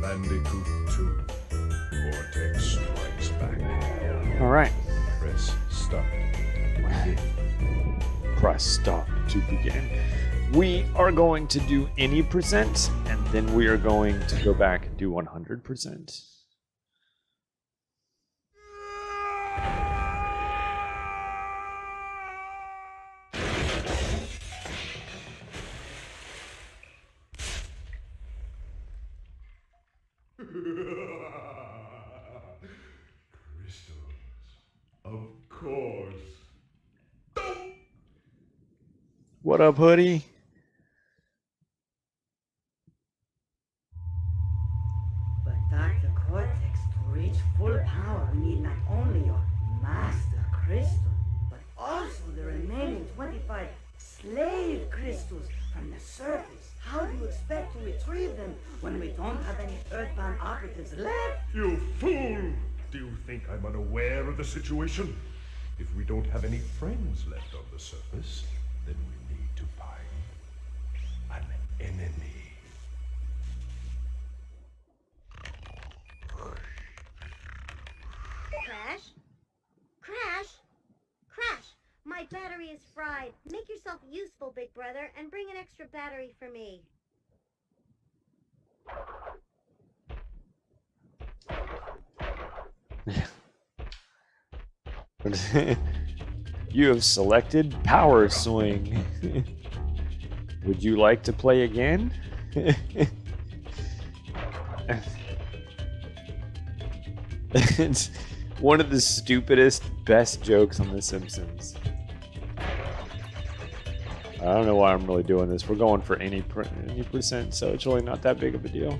Bandicoot 2. Cortex strikes back. Alright. Press start. Press stop to begin. We are going to do any percent, and then we are going to go back and do 100%. Crystals. Of course. What up, Hoodie? But Dr. Cortex, to reach full power, we need not only your master crystal, but also the remaining 25 slave crystals from the surface. How do you expect to retrieve them when we don't have any Earthbound operatives left? You fool! Do you think I'm unaware of the situation? If we don't have any friends left on the surface, then we need to find an enemy. Crash? Crash? Crash! My battery is fried. Make yourself useful, big brother, and bring an extra battery for me. You have selected Power Swing. Would you like to play again? It's one of the stupidest, best jokes on The Simpsons. I don't know why I'm really doing this. We're going for any percent, so it's really not that big of a deal.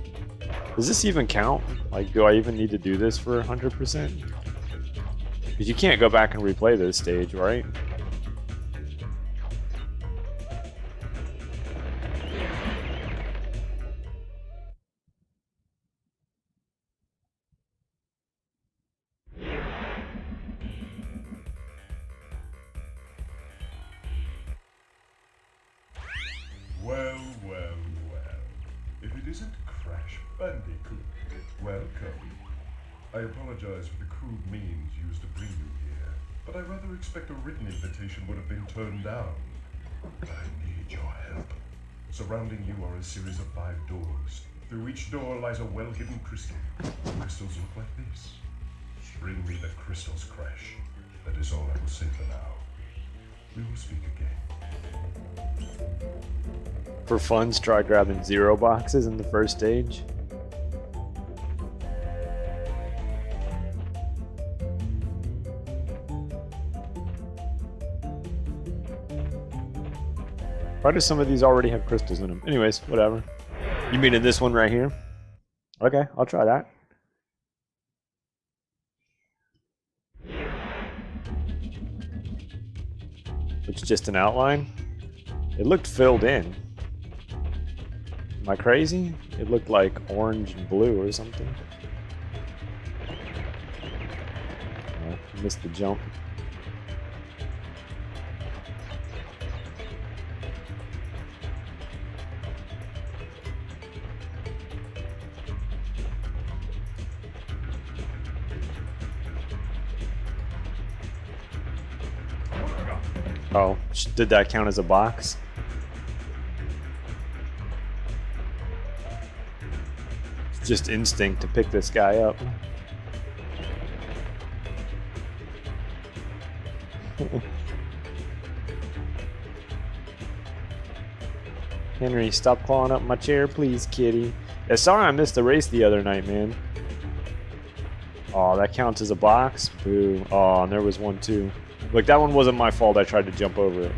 Does this even count? Like, do I even need to do this for 100%? Because you can't go back and replay this stage, right? Well, well, well. If it isn't Crash Bandicoot, welcome. I apologize for the crude means used to bring you here, but I rather expect a written invitation would have been turned down. But I need your help. Surrounding you are a series of 5 doors. Through each door lies a well-hidden crystal. The crystals look like this. Bring me the crystals, Crash. That is all I will say for now. We will speak again. For funds, try grabbing 0 boxes in the first stage. Why do some of these already have crystals in them? Anyways, whatever. You mean in this one right here? Okay, I'll try that. It's just an outline. It looked filled in. Am I crazy? It looked like orange and blue or something. Oh, missed the jump. Oh, did that count as a box? It's just instinct to pick this guy up. Henry, stop clawing up my chair, please, kitty. Yeah, sorry I missed the race the other night, man. Oh, that counts as a box? Boo. Oh, and there was one too. Look, that one wasn't my fault. I tried to jump over it.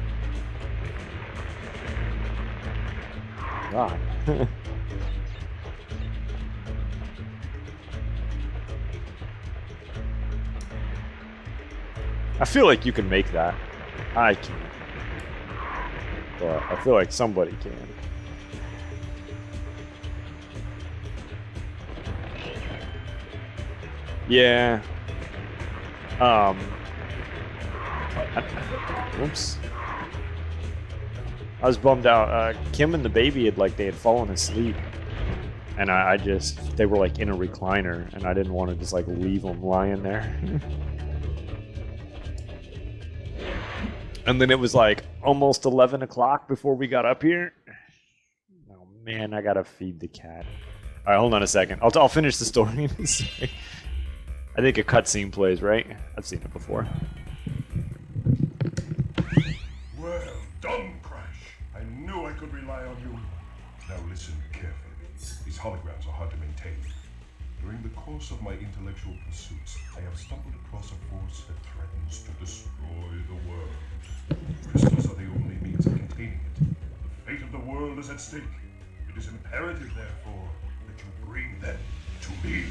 God. I feel like you can make that. I can't. But I feel like somebody can. Yeah. Whoops. I was bummed out. Kim and the baby had they had fallen asleep. And I just, they were like in a recliner, and I didn't want to just like leave them lying there. And then it was like almost 11 o'clock before we got up here. Oh man, I gotta feed the cat. All right, hold on a second. I'll finish the story in a second. I think a cutscene plays, right? I've seen it before. Well done, Crash. I knew I could rely on you. Now listen carefully. These holograms are hard to maintain. During the course of my intellectual pursuits, I have stumbled across a force that threatens to destroy the world. Crystals are the only means of containing it. The fate of the world is at stake. It is imperative, therefore, that you bring them to me.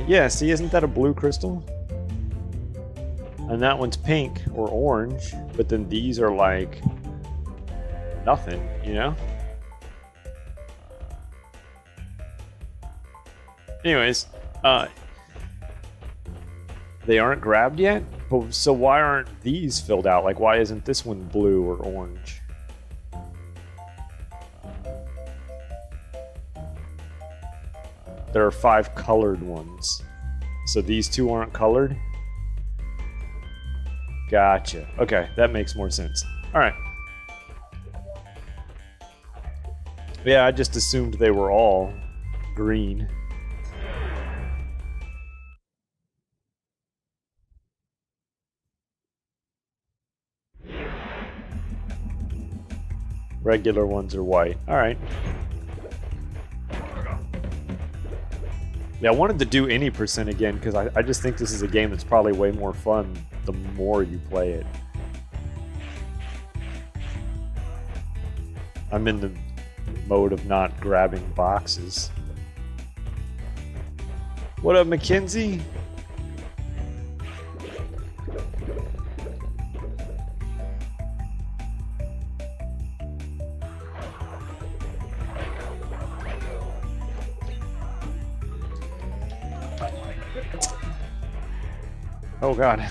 Yeah, see, isn't that a blue crystal? And that one's pink or orange, but then these are like nothing, you know? Anyways, they aren't grabbed yet? But, so why aren't these filled out? Like, why isn't this one blue or orange? There are 5 colored ones. So these 2 aren't colored? Gotcha. Okay, that makes more sense. Alright. Yeah, I just assumed they were all green. Regular ones are white. Alright. Yeah, I wanted to do any percent again because I just think this is a game that's probably way more fun the more you play it. I'm in the mode of not grabbing boxes. What up, Mackenzie? Oh god.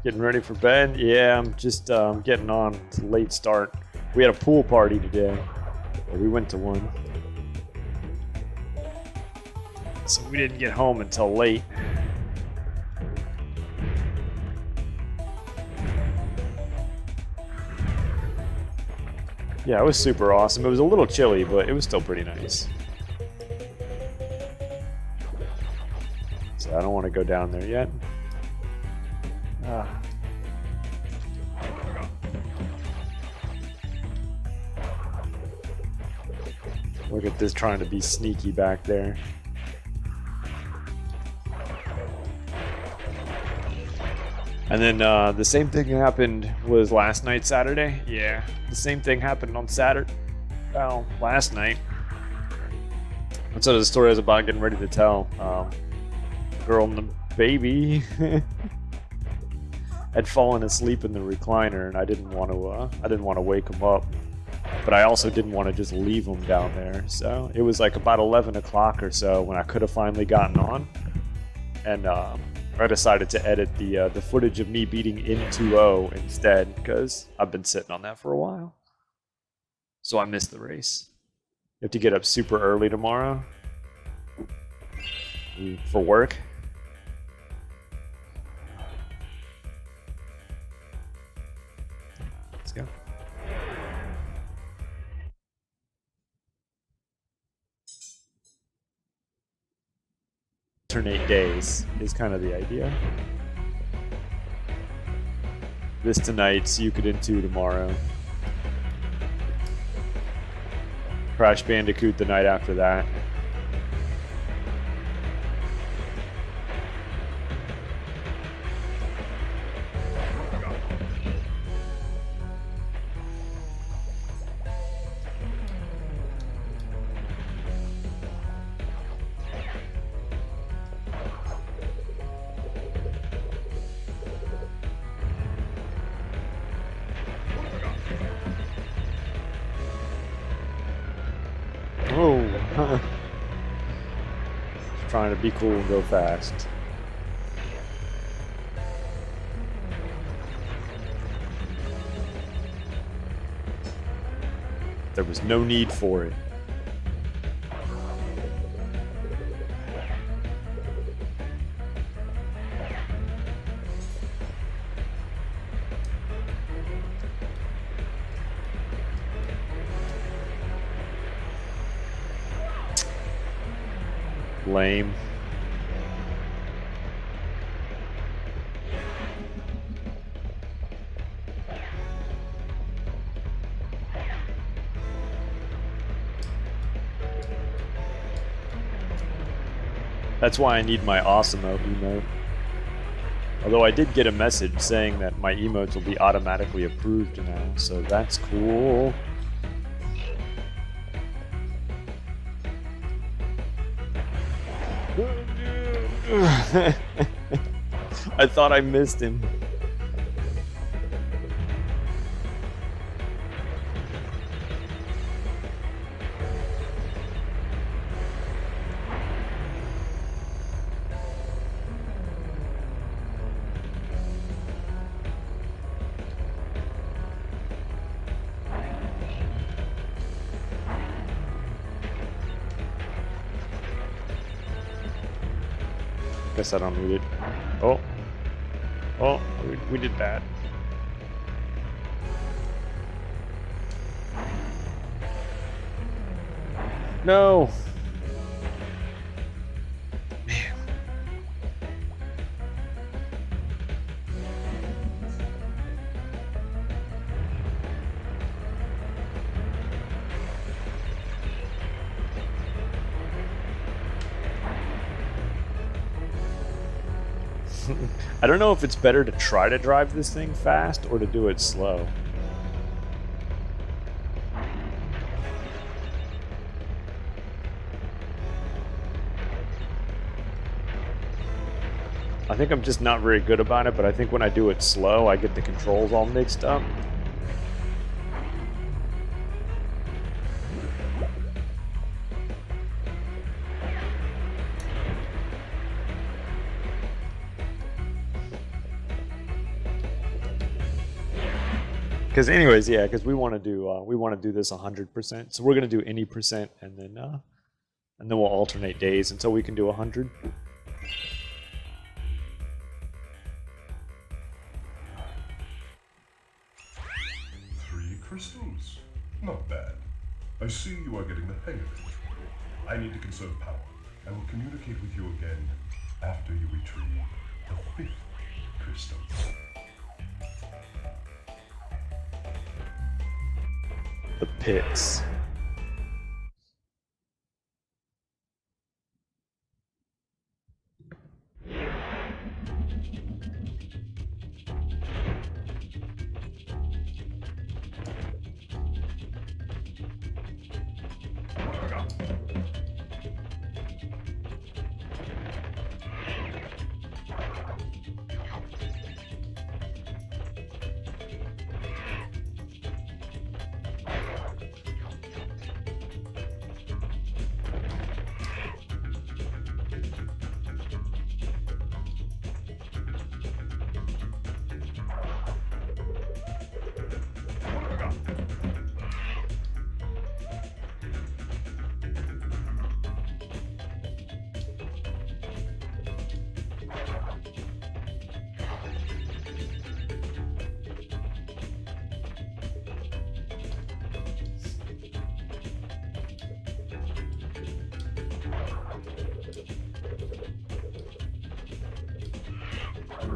Getting ready for bed? Yeah, I'm just getting on. It's a late start. We had a pool party today. Or we went to one. So we didn't get home until late. Yeah, it was super awesome. It was a little chilly, but it was still pretty nice. So I don't want to go down there yet. Look at this trying to be sneaky back there. And then the same thing happened was last night, Saturday. Yeah, the same thing happened on Saturday. Well, last night. And so the story I was about getting ready to tell. Girl and the baby had fallen asleep in the recliner, and I didn't want to wake him up. But I also didn't want to just leave him down there. So it was like about 11 o'clock or so when I could have finally gotten on. And I decided to edit the footage of me beating N2O instead, because I've been sitting on that for a while. So I missed the race. You have to get up super early tomorrow for work. Let's go. Alternate days is kind of the idea. This tonight, Suikoden 2 tomorrow. Crash Bandicoot the night after that. trying to be cool and go fast. There was no need for it. Lame. That's why I need my awesome emote. Although I did get a message saying that my emotes will be automatically approved now, so that's cool. I thought I missed him. Guess I don't need it. Oh. Oh, we did bad. No! Man. I don't know if it's better to try to drive this thing fast or to do it slow. I think I'm just not very good about it, but I think when I do it slow, I get the controls all mixed up. Because anyways, yeah, because we want to do this 100%. So we're gonna do any percent, and then we'll alternate days until we can do 100. Crystals? Not bad. I see you are getting the hang of it. I need to conserve power. I will communicate with you again after you retrieve the 5th crystal. The pits.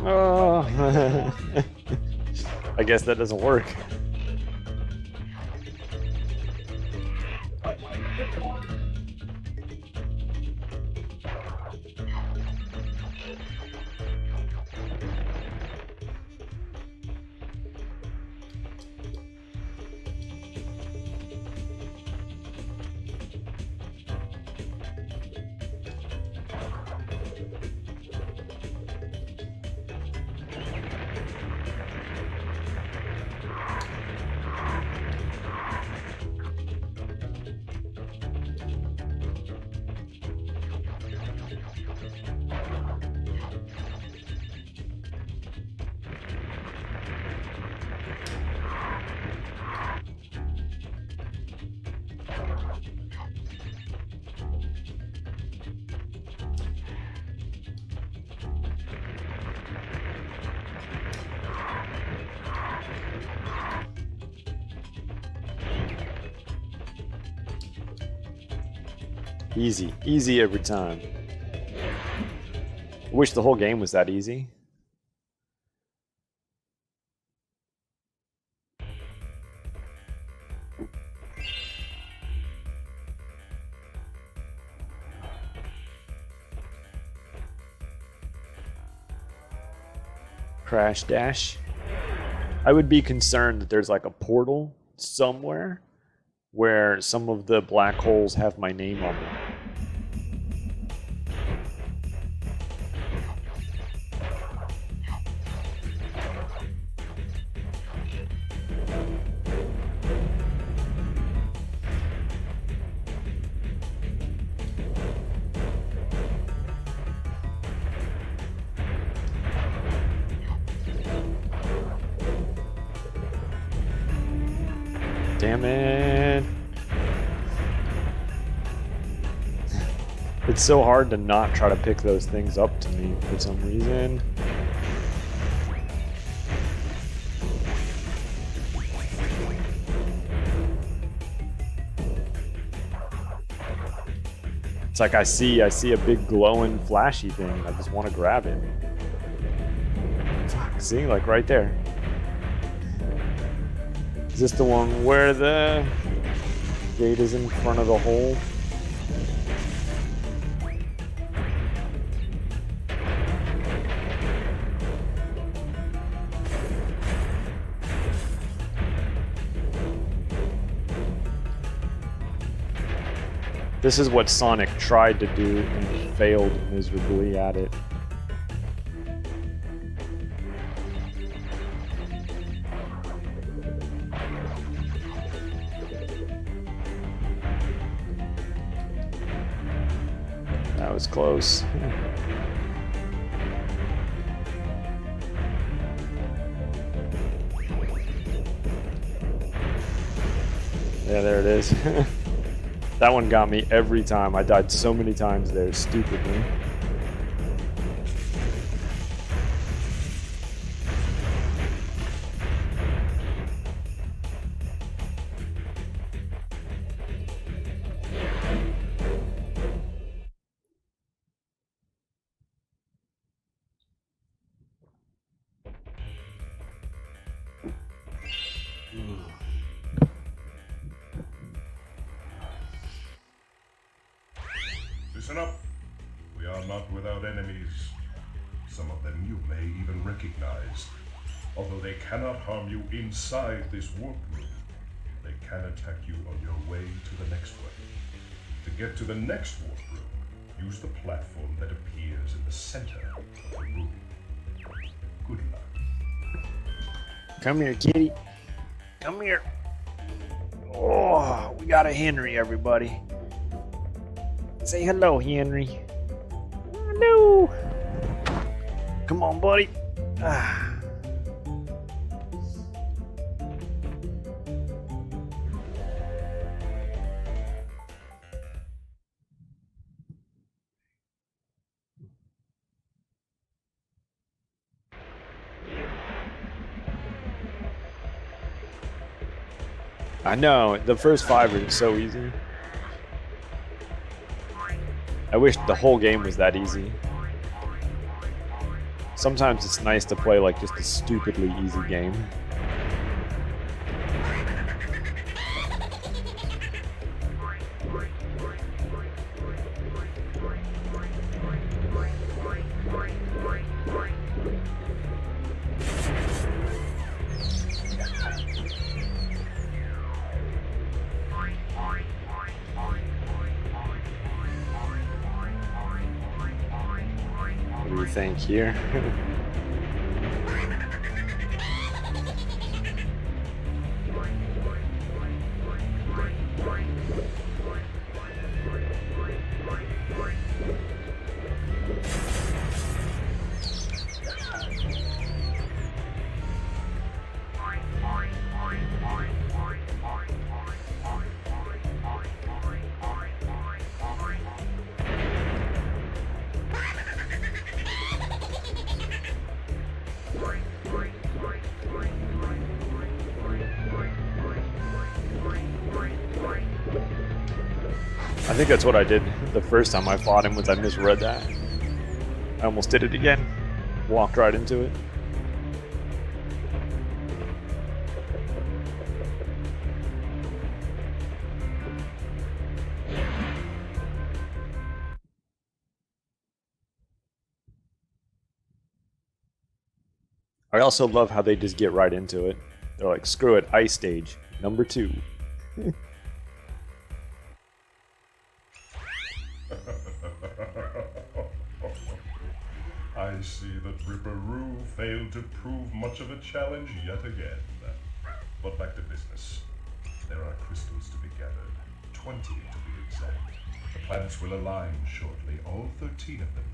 Oh, I guess that doesn't work. Easy. Easy every time. I wish the whole game was that easy. Crash Dash. I would be concerned that there's like a portal somewhere where some of the black holes have my name on them. Damn it. It's so hard to not try to pick those things up to me for some reason. It's like I see a big glowing flashy thing. I just want to grab it. See, like right there. Is this the one where the gate is in front of the hole? This is what Sonic tried to do and failed miserably at it. That was close. Yeah, there it is. That one got me every time. I died so many times there, stupidly. Listen up. We are not without enemies. Some of them you may even recognize. Although they cannot harm you inside this warp room, they can attack you on your way to the next one. To get to the next warp room, use the platform that appears in the center of the room. Good luck. Come here, kitty. Come here. Oh, we got a Henry, everybody. Say hello, Henry. Hello. Come on, buddy. Ah. I know, the first 5 are so easy. I wish the whole game was that easy. Sometimes it's nice to play like just a stupidly easy game. What do you think here? I think that's what I did. the first time I fought him was I misread that. I almost did it again. Walked right into it. I also love how they just get right into it. They're like, screw it, ice stage, number 2. I see that Ripperoo failed to prove much of a challenge yet again. But back to business. There are crystals to be gathered, 20 to be exact. The planets will align shortly, all 13 of them,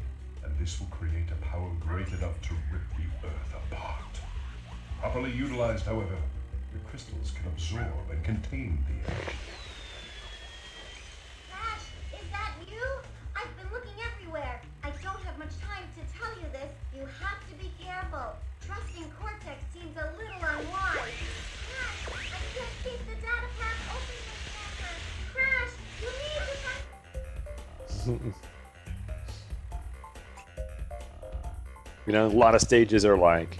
and this will create a power great enough to rip the Earth apart. Properly utilized, however, the crystals can absorb and contain the energy. Crash, is that you? I've been looking everywhere. I don't have much time to tell you this. You have to be careful. Trusting Cortex seems a little unwise. Crash, I can't keep the data pack open any longer. Crash, you need to... You know, a lot of stages are like,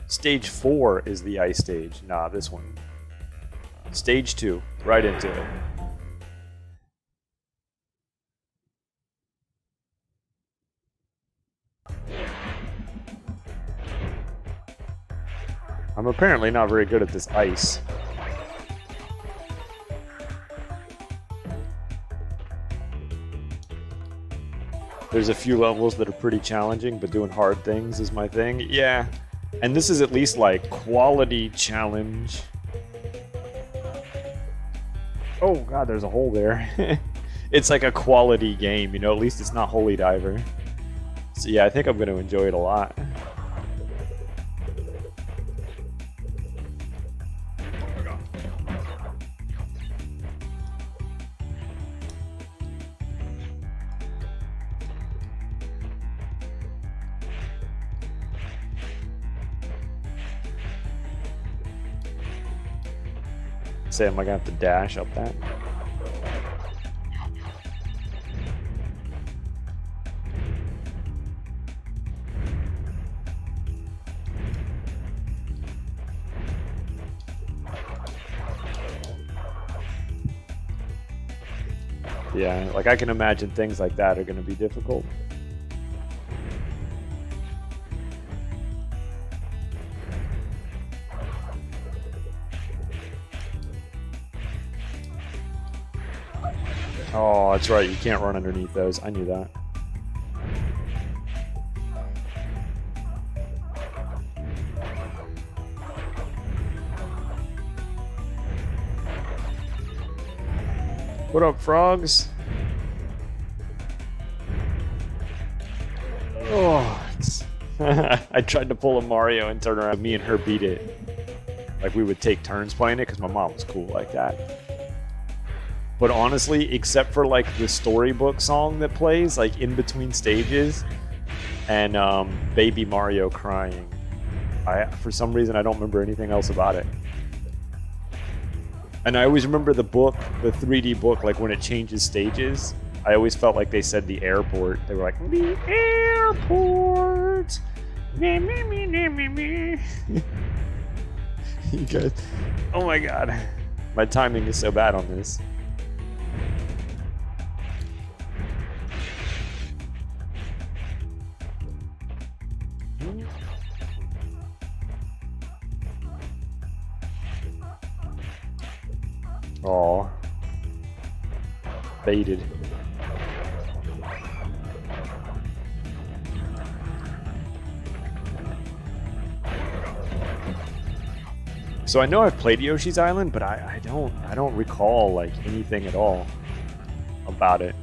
stage 4 is the ice stage. Nah, this one. Stage 2, right into it. I'm apparently not very good at this ice. There's a few levels that are pretty challenging, but doing hard things is my thing. Yeah, and this is at least like quality challenge. Oh god, there's a hole there. It's like a quality game, you know, at least it's not Holy Diver. So yeah, I think I'm going to enjoy it a lot. Say, am I gonna have to dash up that? Yeah, like I can imagine things like that are gonna be difficult. Oh, that's right, you can't run underneath those. I knew that. What up, frogs? Oh, I tried to pull a Mario and turn around. Me and her beat it. Like we would take turns playing it because my mom was cool like that. But honestly, except for like the storybook song that plays like in between stages and Baby Mario crying, for some reason I don't remember anything else about it. And I always remember the book, the 3D book, like when it changes stages, I always felt like they said the airport. They were like, the airport. Me, me, me, me, me, me. You guys, oh my god. My timing is so bad on this. Aw. Baited. So I know I've played Yoshi's Island, but I don't recall like anything at all about it.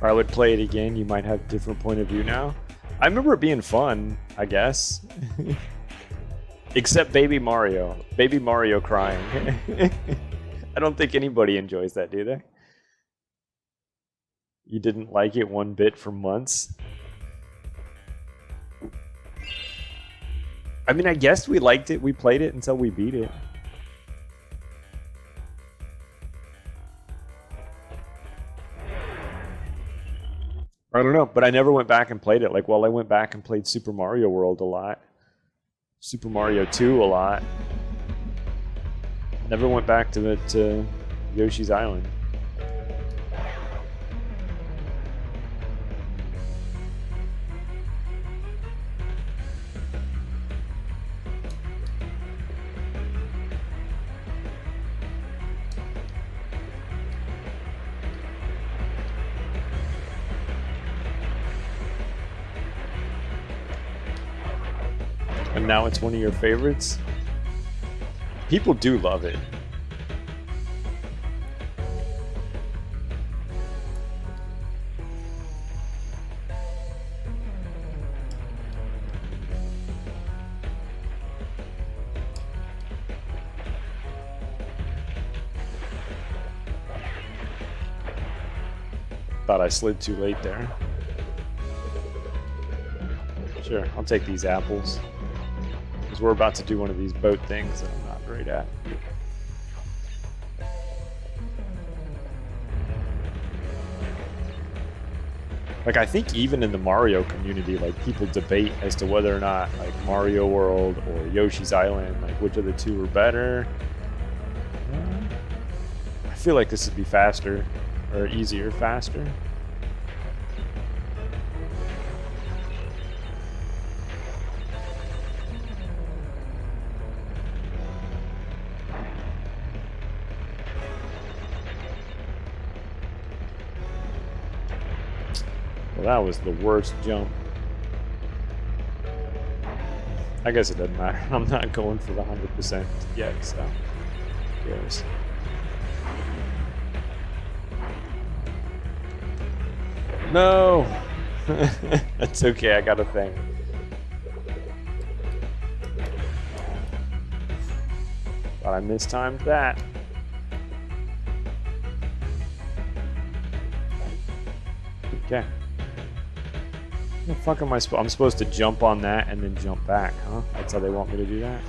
Or I would play it again, you might have a different point of view now. I remember it being fun, I guess. Except Baby Mario. Baby Mario crying. I don't think anybody enjoys that, do they? You didn't like it one bit for months? I mean, I guess we liked it. We played it until we beat it. I don't know, but I never went back and played it. Like, well, I went back and played Super Mario World a lot. Super Mario 2 a lot. Never went back to Yoshi's Island. And now it's one of your favorites? People do love it. Thought I slid too late there. Sure, I'll take these apples. Because we're about to do one of these boat things that I'm not great at. Like, I think even in the Mario community, like, people debate as to whether or not, like, Mario World or Yoshi's Island, like, which of the two are better. I feel like this would be faster, or easier faster. Well, that was the worst jump. I guess it doesn't matter. I'm not going for the 100% yet, so who cares? No! That's okay, I got a thing. Thought I mistimed that. Okay. What the fuck am I supposed? I'm supposed to jump on that and then jump back, huh? That's how they want me to do that?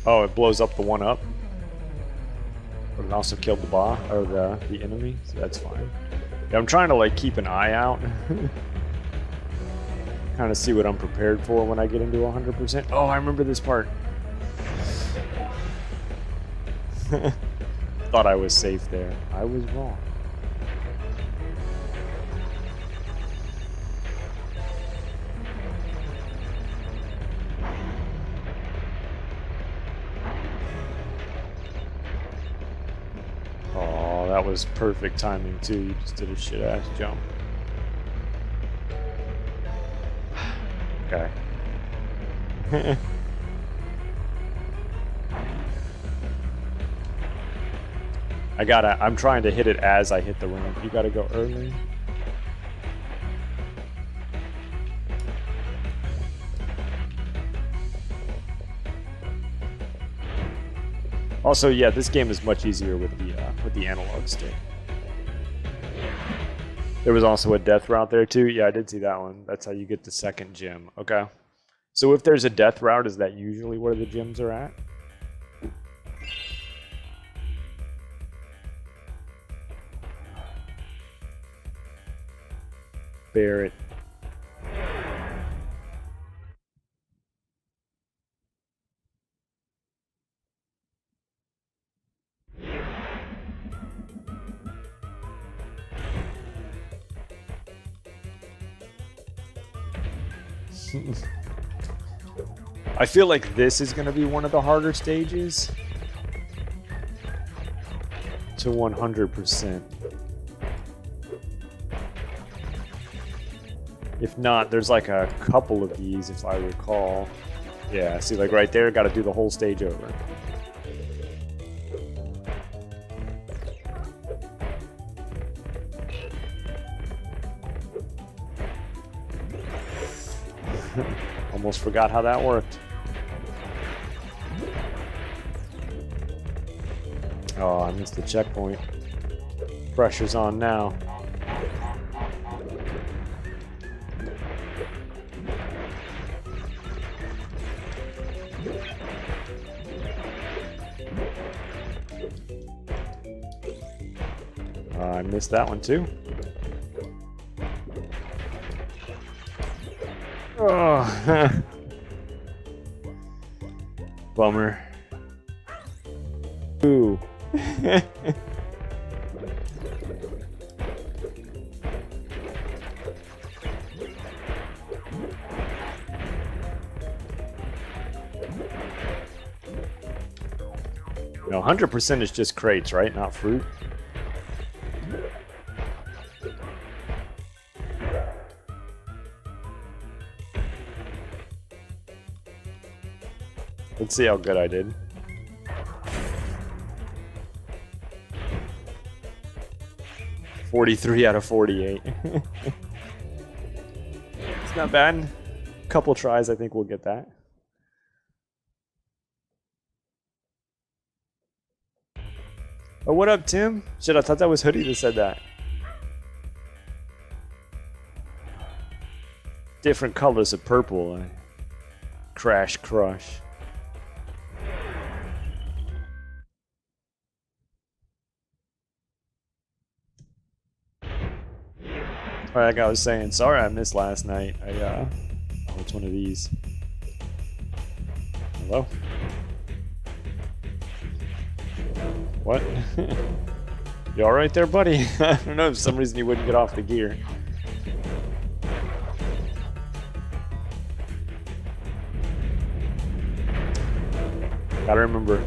Oh, it blows up the one up. But it also killed the boss or the enemy, so that's fine. Yeah, I'm trying to like keep an eye out. Kind of see what I'm prepared for when I get into 100%. Oh, I remember this part. Thought I was safe there. I was wrong. That was perfect timing too. You just did a shit ass jump. Okay. I'm trying to hit it as I hit the ramp. You gotta go early. Also, yeah, this game is much easier with the analog stick. There was also a death route there too. Yeah, I did see that one. That's how you get the second gem. Okay. So if there's a death route, is that usually where the gems are at? Barrett. I feel like this is going to be one of the harder stages. To 100%. If not, there's like a couple of these, if I recall. Yeah, see, like right there, got to do the whole stage over. Almost forgot how that worked. Oh, I missed the checkpoint. Pressure's on now. I missed that one too. Oh, bummer. Ooh. No, 100% is just crates, right? Not fruit. Let's see how good I did. $43 out of 48. It's not bad. Couple tries, I think we'll get that. Oh, what up, Tim? Shit, I thought that was Hoodie that said that. Different colors of purple. Crash Crush. Like I was saying, sorry I missed last night. Oh, it's one of these. Hello? What? You alright there, buddy? I don't know, for some reason you wouldn't get off the gear. Gotta remember,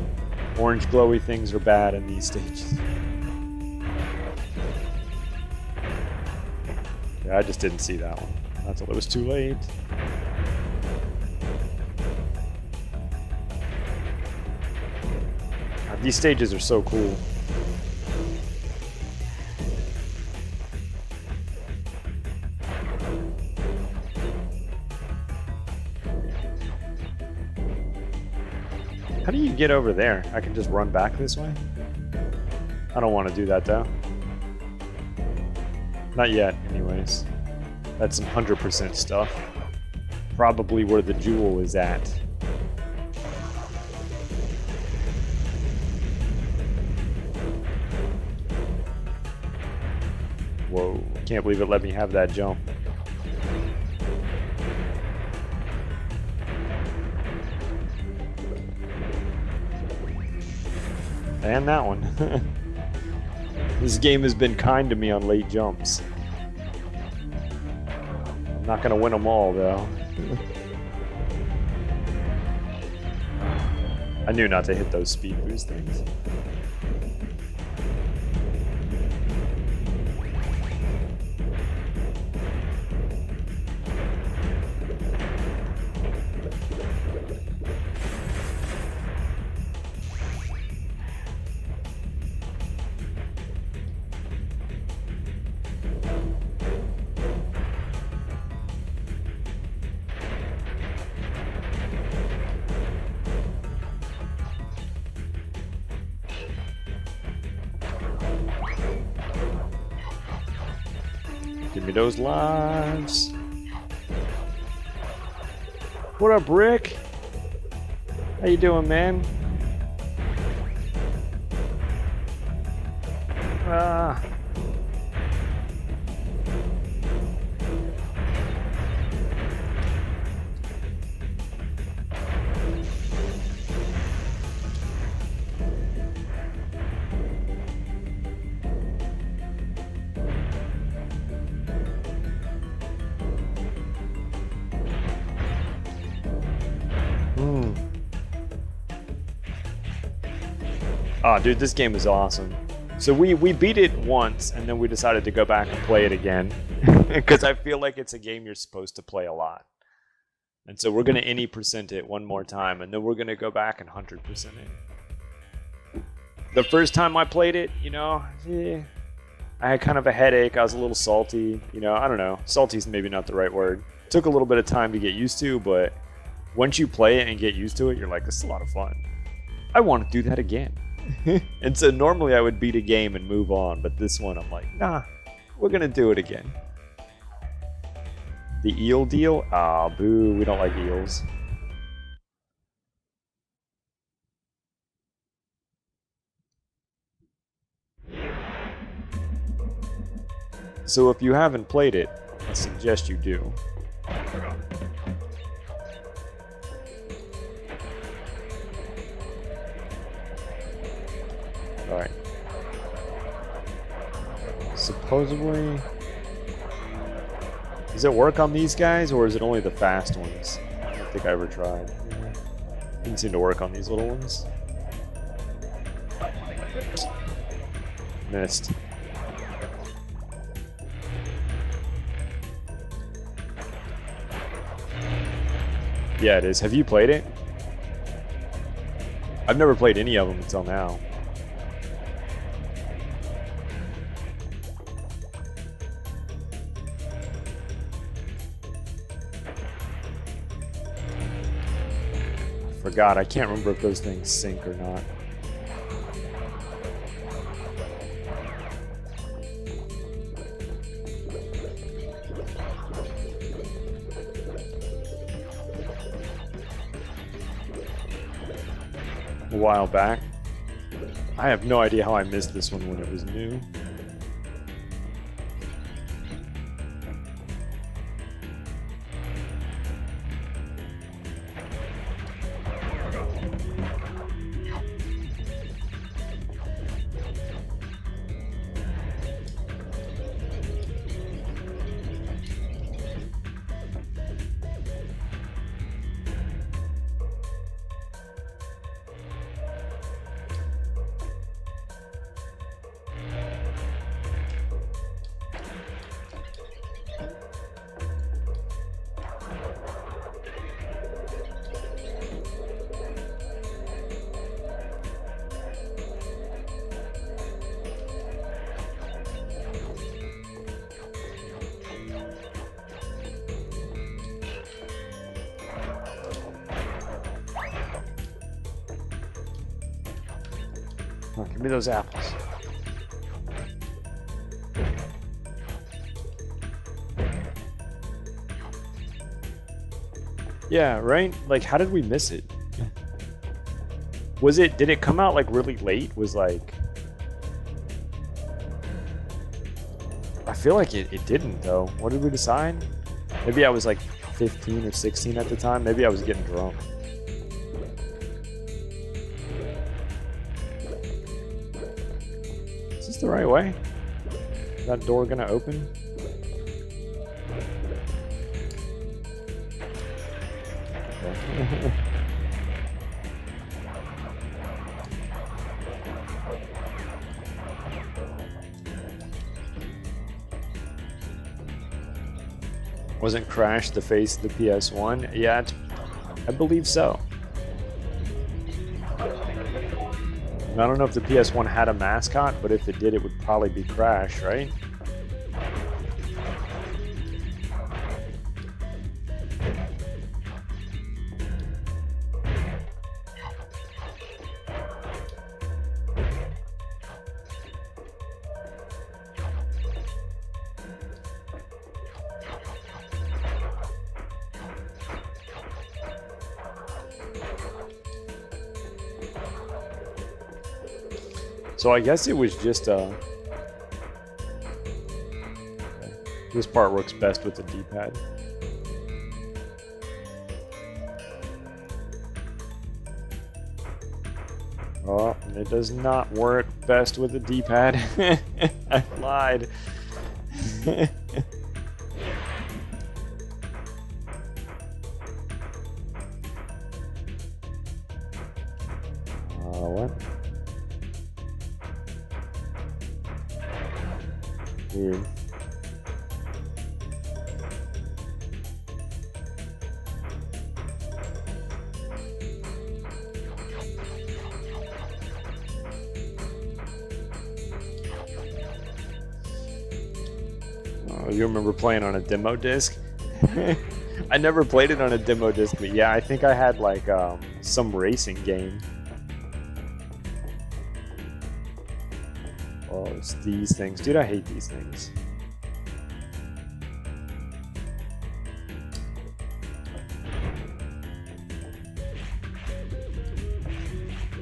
orange glowy things are bad in these stages. Yeah, I just didn't see that one. Not till it was too late. God, these stages are so cool. How do you get over there? I can just run back this way? I don't want to do that though. Not yet, anyways. That's some 100% stuff. Probably where the jewel is at. Whoa, can't believe it let me have that jump. And that one. This game has been kind to me on late jumps. I'm not gonna win them all, though. I knew not to hit those speed boost things. Give me those lives. What up, Rick? How you doing, man? Oh, dude, this game is awesome. So we beat it once, and then we decided to go back and play it again. Because I feel like it's a game you're supposed to play a lot. And so we're going to any percent it one more time, and then we're going to go back and 100% it. The first time I played it, you know, I had kind of a headache. I was a little salty. You know, I don't know. Salty is maybe not the right word. Took a little bit of time to get used to, but once you play it and get used to it, you're like, this is a lot of fun. I want to do that again. And so normally I would beat a game and move on, but this one I'm like, nah, we're going to do it again. The eel deal? Ah, boo, we don't like eels. So if you haven't played it, I suggest you do. Alright. Supposedly... Does it work on these guys, or is it only the fast ones? I don't think I ever tried. Didn't seem to work on these little ones. Missed. Yeah, it is. Have you played it? I've never played any of them until now. Forgot. I can't remember if those things sync or not. A while back. I have no idea how I missed this one when it was new. Oh, give me those apples. Yeah, right? Like, how did we miss it? Did it come out like really late? Was like... I feel like it didn't though. What did we decide? Maybe I was like 15 or 16 at the time. Maybe I was getting drunk. Is this the right way? Is that door gonna open? Okay. Wasn't Crash the face of the PS1? Yeah, I believe so. I don't know if the PS1 had a mascot, but if it did, it would probably be Crash, right? So I guess it was just okay. This part works best with the D-pad. Oh, it does not work best with the D-pad. I lied. What? Weird. Oh, you remember playing on a demo disc? I never played it on a demo disc, but yeah, I think I had like some racing game. Oh, it's these things. Dude, I hate these things.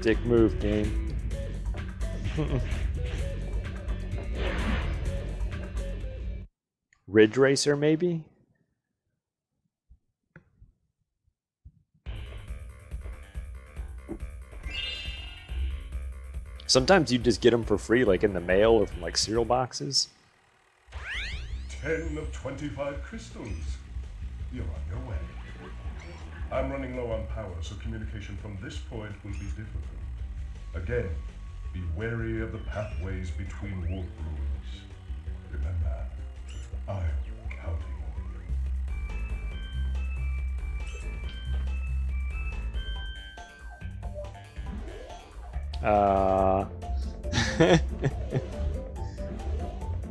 Dick move, game. Ridge Racer, maybe? Sometimes you just get them for free, like in the mail or from like cereal boxes. 10 of 25 crystals. You're on your way. I'm running low on power, so communication from this point will be difficult. Again, be wary of the pathways between warp rooms. Remember, I'm counting on you.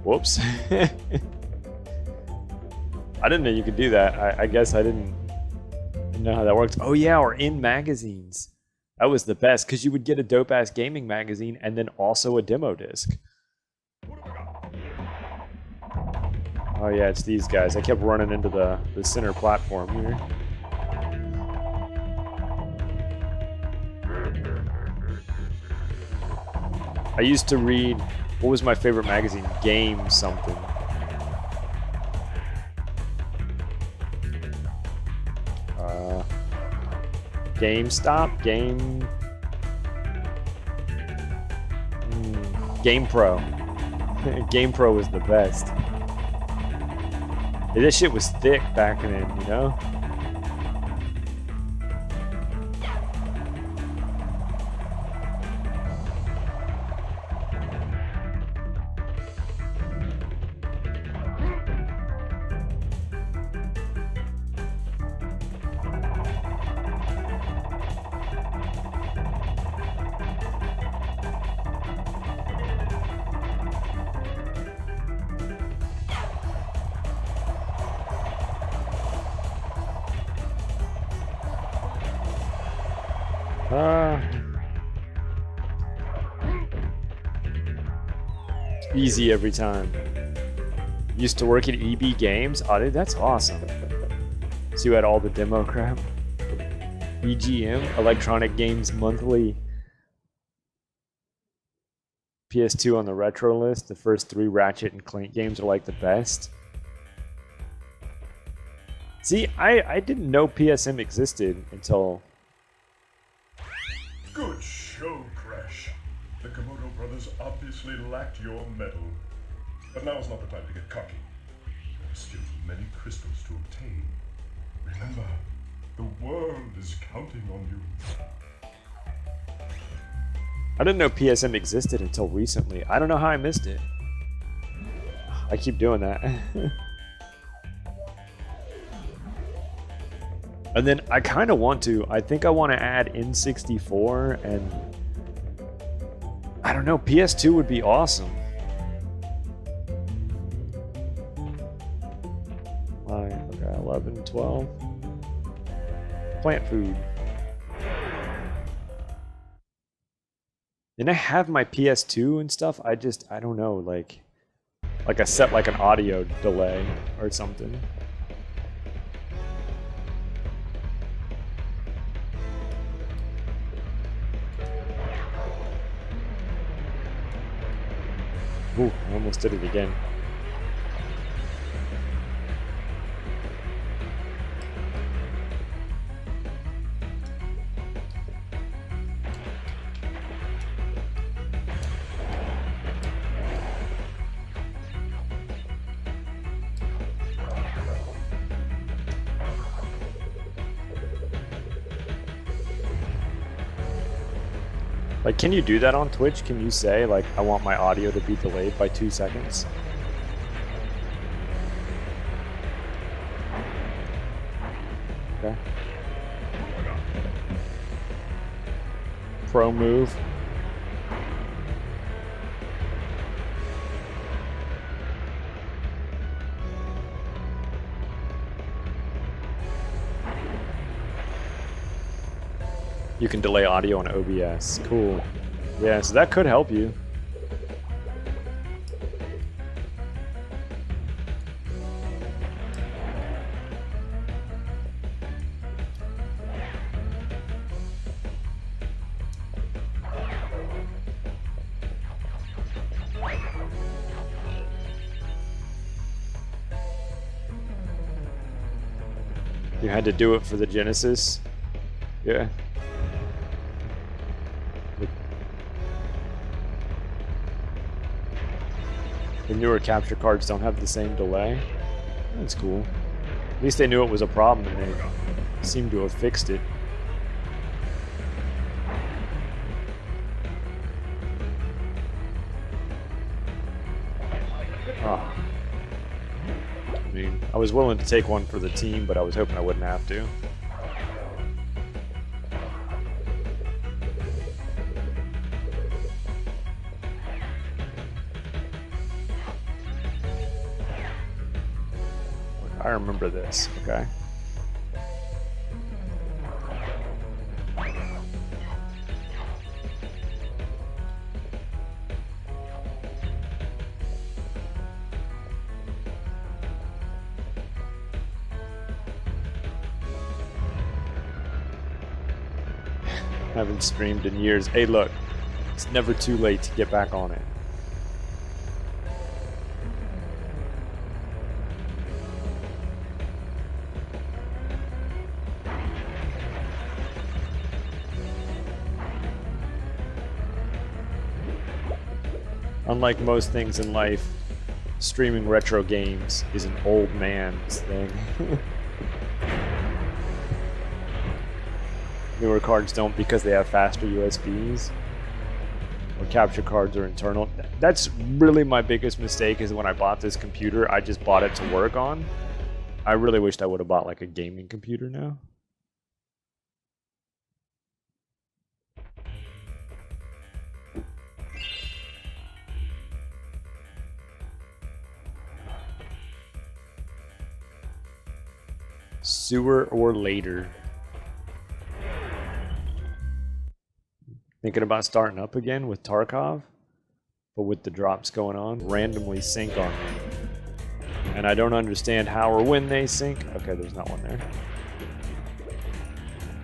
Whoops. I didn't know you could do that. I guess I didn't know how that works. Oh yeah, or in magazines. That was the best, because you would get a dope-ass gaming magazine and then also a demo disc. Oh yeah, it's these guys. I kept running into the center platform here. I used to read, what was my favorite magazine? Game something. GameStop? Game Pro. Game Pro was the best. This shit was thick back then, you know? Easy every time. Used to work at EB Games. Oh, dude, that's awesome. So you had all the demo crap. EGM, Electronic Games Monthly. PS2 on the retro list. The first 3 Ratchet and Clank games are like the best. See, I didn't know PSM existed until... Good show, Crash. The Komodo brothers obviously lacked your mettle. But now is not the time to get cocky. There are still many crystals to obtain. Remember, the world is counting on you. I didn't know PSM existed until recently. I don't know how I missed it. I keep doing that. And then I kind of want to. I think I want to add N64 and... I don't know, PS2 would be awesome. Okay, 11, 12. Plant food. And I have my PS2 and stuff. I don't know, like I set like an audio delay or something. Ooh, I almost did it again. Like, can you do that on Twitch? Can you say, like, I want my audio to be delayed by 2 seconds? Okay. Pro move. You can delay audio on OBS. Cool. Yeah, so that could help you. You had to do it for the Genesis? Yeah. The newer capture cards don't have the same delay. That's cool. At least they knew it was a problem and they seem to have fixed it. Ah. I mean, I was willing to take one for the team, but I was hoping I wouldn't have to. I remember this, okay. Haven't streamed in years. Hey, look, it's never too late to get back on it. Unlike most things in life, streaming retro games is an old man's thing. Newer cards don't because they have faster USBs. Or capture cards are internal. That's really my biggest mistake is when I bought this computer, I just bought it to work on. I really wished I would have bought like a gaming computer now. Sewer or later. Thinking about starting up again with Tarkov, but with the drops going on, randomly sync on me. And I don't understand how or when they sync. Okay, there's not one there.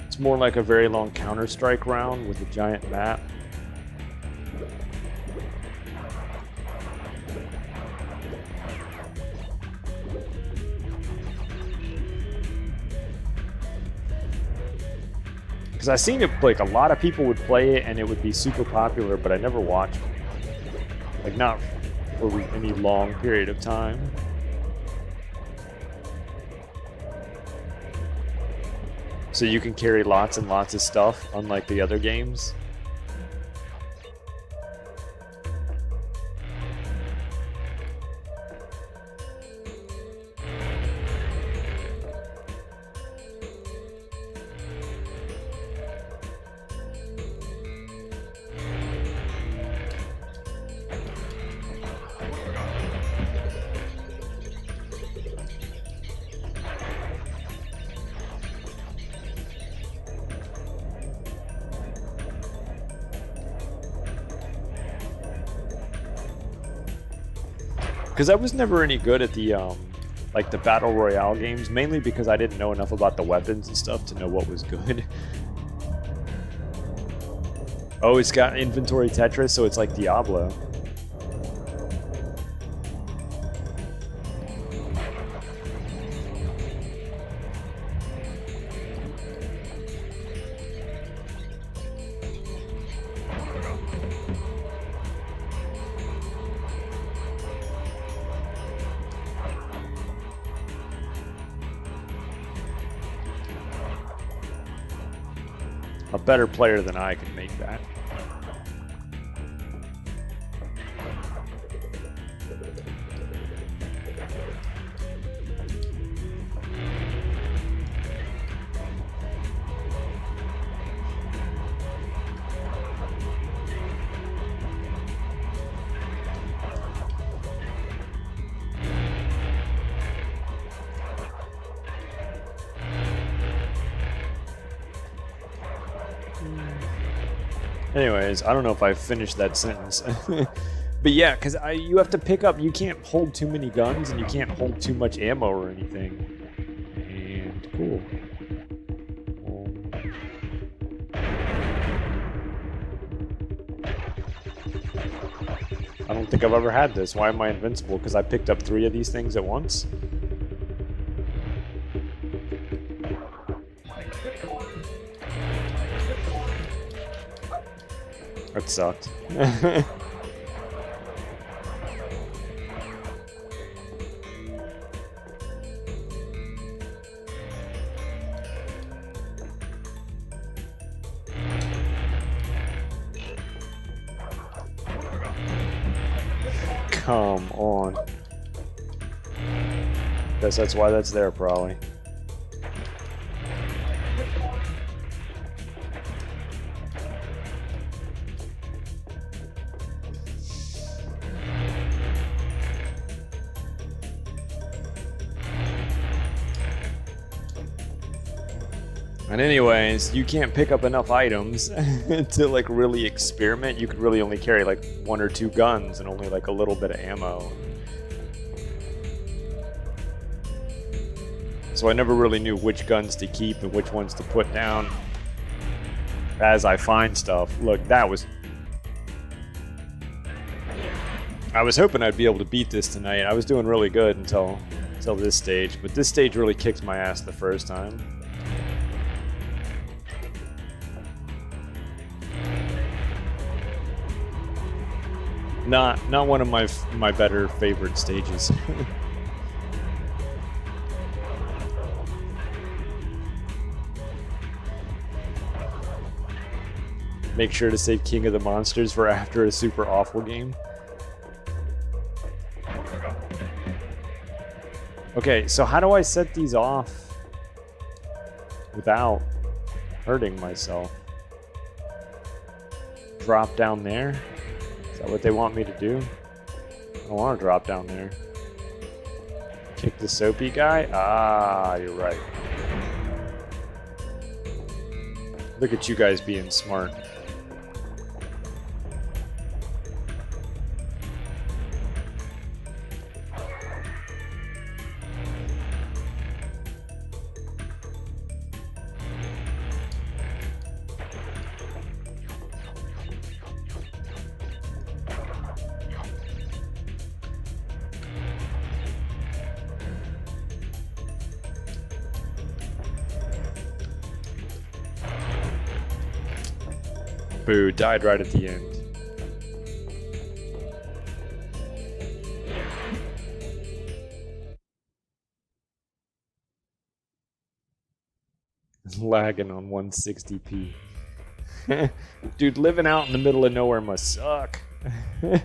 It's more like a very long Counter-Strike round with a giant map. Because I seen it, like a lot of people would play it and it would be super popular, but I never watched it. Like not for any long period of time. So you can carry lots and lots of stuff, unlike the other games. Because I was never any good at the like the battle royale games, mainly because I didn't know enough about the weapons and stuff to know what was good. Oh, it's got inventory Tetris, so it's like Diablo. A better player than I could make that. Anyways, I don't know if I finished that sentence. But yeah, because you have to pick up, you can't hold too many guns and you can't hold too much ammo or anything. And cool. I don't think I've ever had this. Why am I invincible? Because I picked up 3 of these things at once? That sucked. Come on. Guess that's why that's there, probably. And anyways, you can't pick up enough items to like really experiment. You could really only carry like 1 or 2 guns and only like a little bit of ammo. So I never really knew which guns to keep and which ones to put down as I find stuff. Look, that was... I was hoping I'd be able to beat this tonight. I was doing really good until this stage, but this stage really kicked my ass the first time. Not one of my better favorite stages. Make sure to save King of the Monsters for after a super awful game. Okay, so how do I set these off without hurting myself? Drop down there? Is that what they want me to do? I don't want to drop down there. Kick the soapy guy? Ah, you're right. Look at you guys being smart. Boo, died right at the end. Lagging on 160p. Dude, living out in the middle of nowhere must suck. Crash!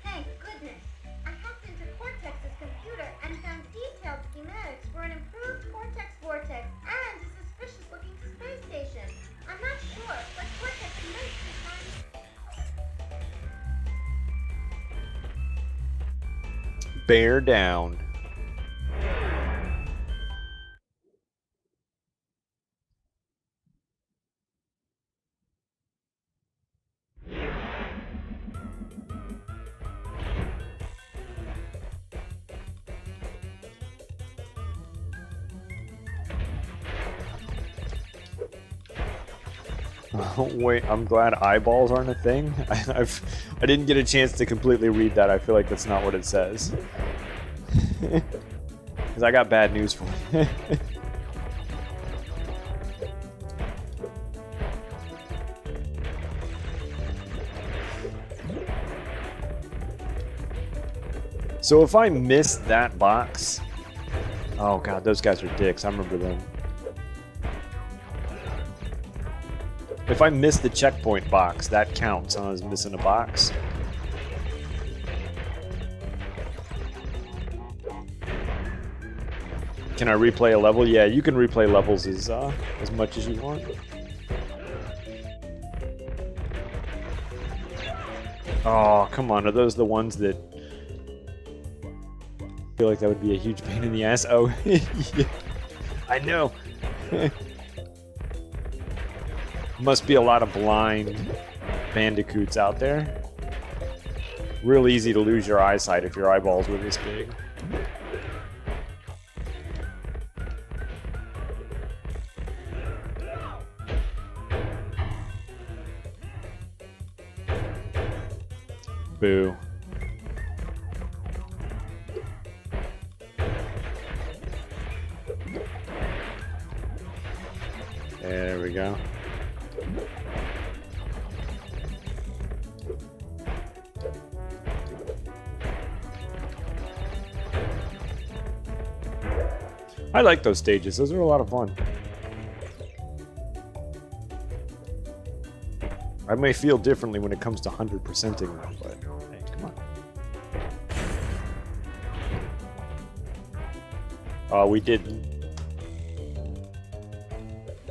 Thank goodness. I hacked into Cortex's computer and found detailed schematics for an improved Cortex vortex and a suspicious-looking space station. I'm not sure, but Cortex makes me find... Bear down. Oh, wait, I'm glad eyeballs aren't a thing. I didn't get a chance to completely read that. I feel like that's not what it says. Because I got bad news for you. So if I miss that box... Oh god, those guys are dicks. I remember them. If I miss the checkpoint box, that counts as missing a box. Can I replay a level? Yeah, you can replay levels as much as you want. Oh, come on. Are those the ones that... I feel like that would be a huge pain in the ass. Oh, yeah. I know. Must be a lot of blind bandicoots out there. Real easy to lose your eyesight if your eyeballs were this big. Boo. There we go. I like those stages. Those are a lot of fun. I may feel differently when it comes to 100%ing them, but hey, come on. We did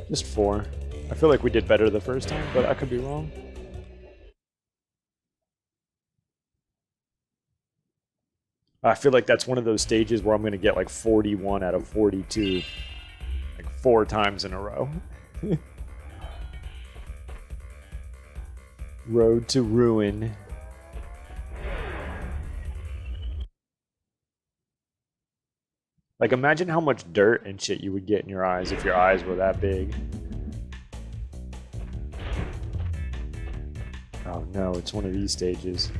just 4. I feel like we did better the first time, but I could be wrong. I feel like that's one of those stages where I'm going to get like 41 out of 42, like 4 times in a row. Road to ruin. Like, imagine how much dirt and shit you would get in your eyes if your eyes were that big. Oh no, it's one of these stages.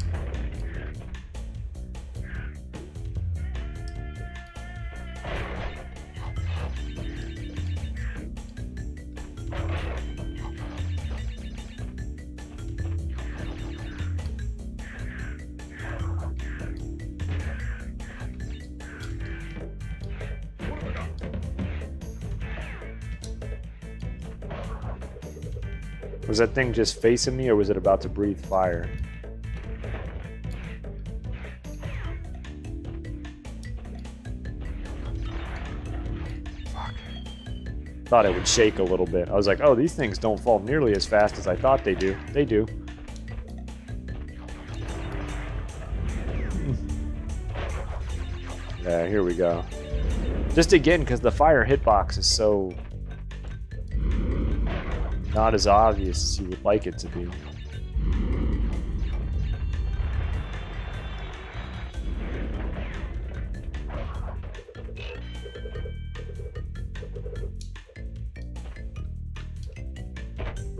Was that thing just facing me, or was it about to breathe fire? Fuck. Thought it would shake a little bit. I was like, oh, these things don't fall nearly as fast as I thought they do. They do. Yeah, here we go. Just again, because the fire hitbox is so not as obvious as you would like it to be.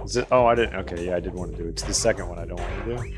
Is it? Oh, I didn't. Okay, yeah, I did want to do it. It's the second one I don't want to do.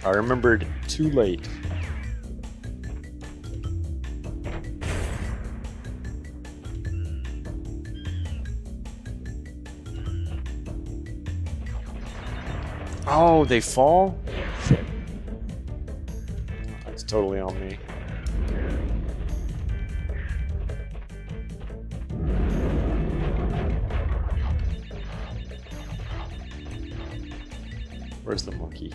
I remembered too late. Oh, they fall? Shit. That's totally on me. Where's the monkey?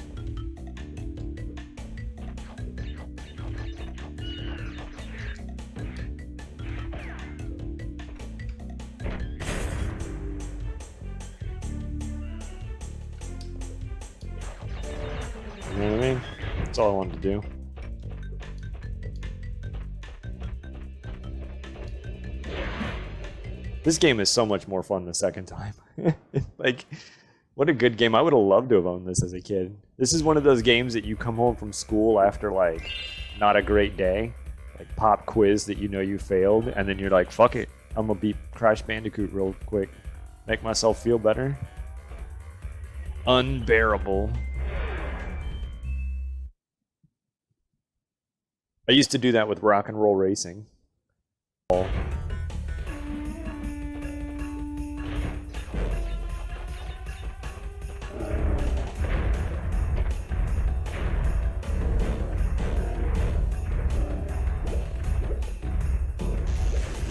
You know what I mean? That's all I wanted to do. This game is so much more fun the second time. Like, what a good game. I would have loved to have owned this as a kid. This is one of those games that you come home from school after, like, not a great day. Like, pop quiz that you know you failed, and then you're like, fuck it. I'm gonna beat Crash Bandicoot real quick. Make myself feel better. Unbearable. I used to do that with Rock and Roll Racing.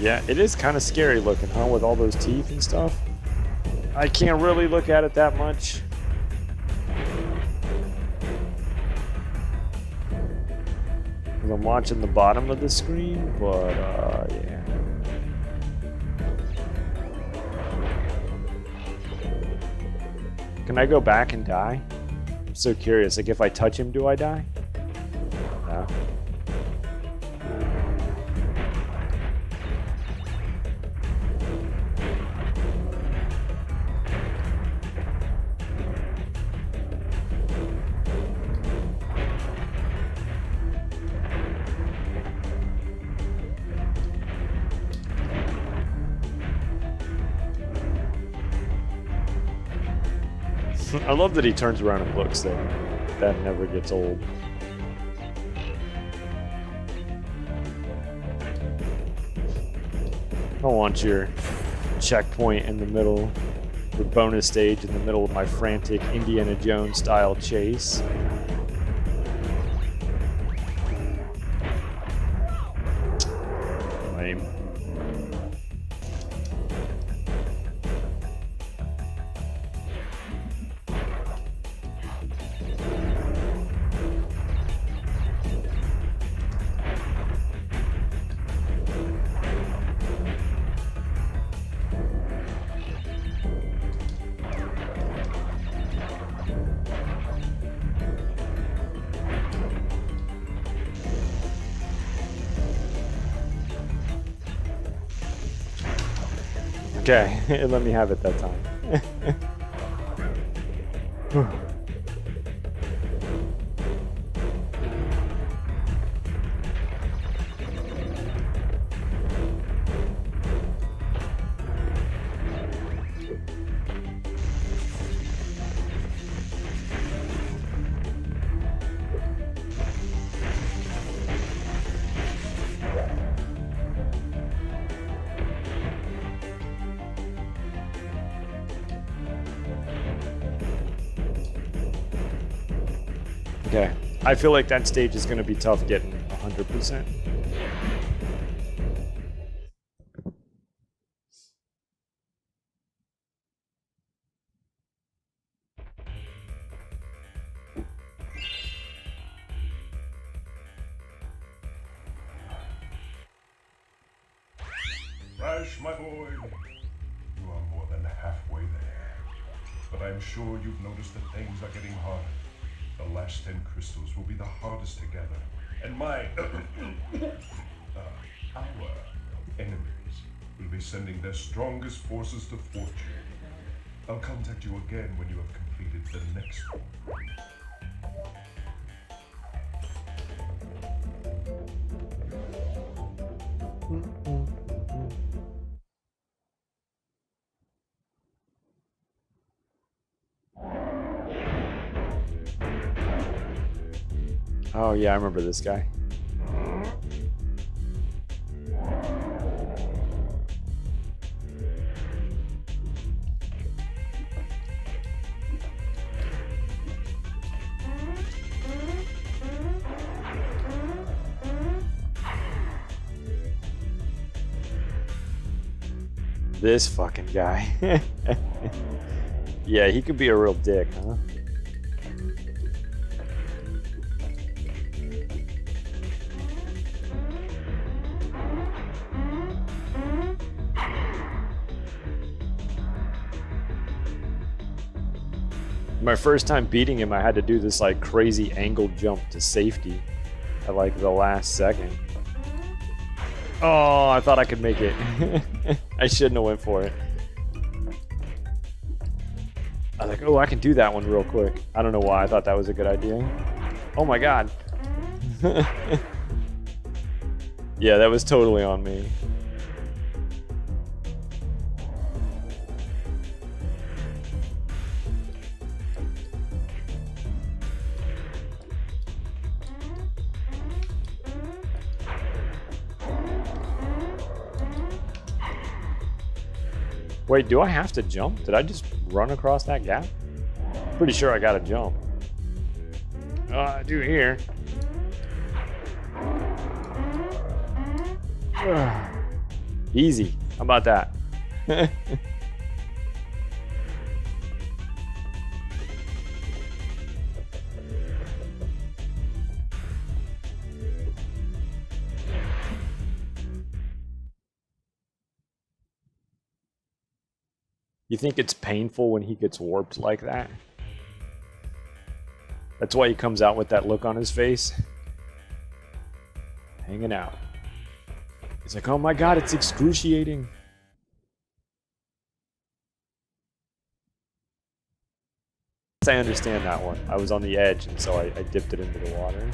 Yeah, it is kind of scary looking, huh, with all those teeth and stuff. I can't really look at it that much. I'm watching the bottom of the screen, but yeah. Can I go back and die? I'm so curious. Like, if I touch him, do I die? No. I love that he turns around and looks there. That never gets old. I don't want your checkpoint in the middle, the bonus stage in the middle of my frantic Indiana Jones style chase. Lame. Okay, it let me have it that time. Okay, I feel like that stage is going to be tough getting 100%. Crash, my boy. You are more than halfway there. But I'm sure you've noticed that things are getting harder. The last 10 crystals will be the hardest to gather, and my our enemies will be sending their strongest forces to thwart you. I'll contact you again when you have completed the next one. Oh yeah, I remember this guy. This fucking guy. Yeah, he could be a real dick, huh? My first time beating him, I had to do this like crazy angle jump to safety at like the last second. Oh, I thought I could make it. I shouldn't have went for it. I was like, oh, I can do that one real quick. I don't know why I thought that was a good idea. Oh my god. Yeah, that was totally on me. Wait, do I have to jump? Did I just run across that gap? Pretty sure I gotta jump. I do here. Easy. How about that? You think it's painful when he gets warped like that? That's why he comes out with that look on his face. Hanging out. He's like, oh my god, it's excruciating. I understand that one. I was on the edge, and so I dipped it into the water.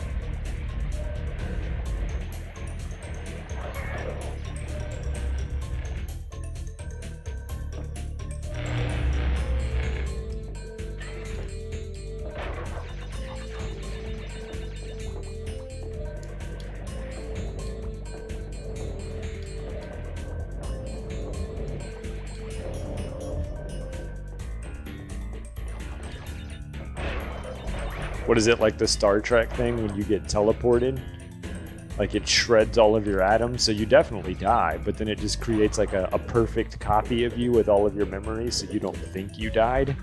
What is it, like the Star Trek thing when you get teleported? Like it shreds all of your atoms, so you definitely die, but then it just creates like a perfect copy of you with all of your memories so you don't think you died.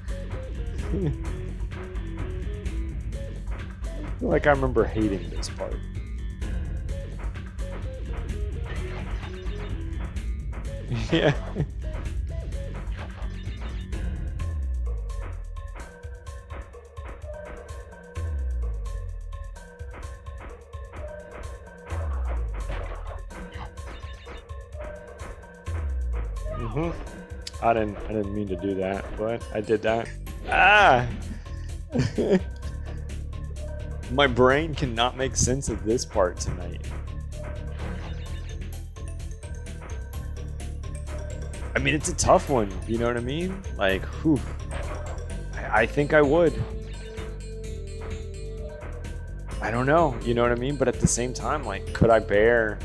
I feel like I remember hating this part. Yeah. I didn't mean to do that, but I did that. Ah! My brain cannot make sense of this part tonight. I mean, it's a tough one, you know what I mean? Like, whew. I think I would. I don't know, you know what I mean? But at the same time, like, could I bear...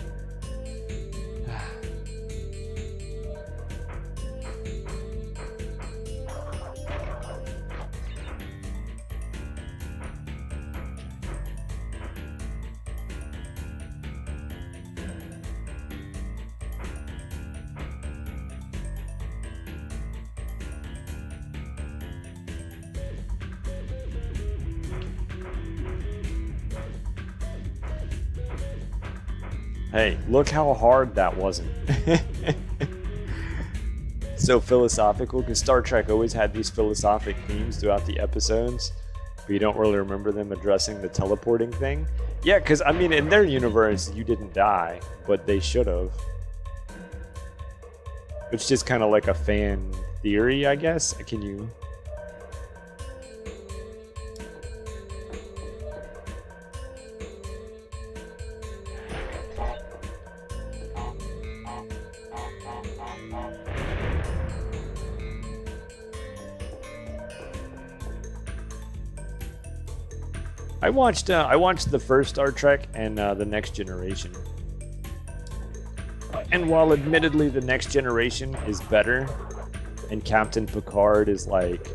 Hey, look how hard that wasn't. So philosophical, because Star Trek always had these philosophic themes throughout the episodes, but you don't really remember them addressing the teleporting thing. Yeah, because, I mean, in their universe, you didn't die, but they should have. It's just kind of like a fan theory, I guess. Can you... I watched the first Star Trek and the Next Generation. And while admittedly the Next Generation is better, and Captain Picard is like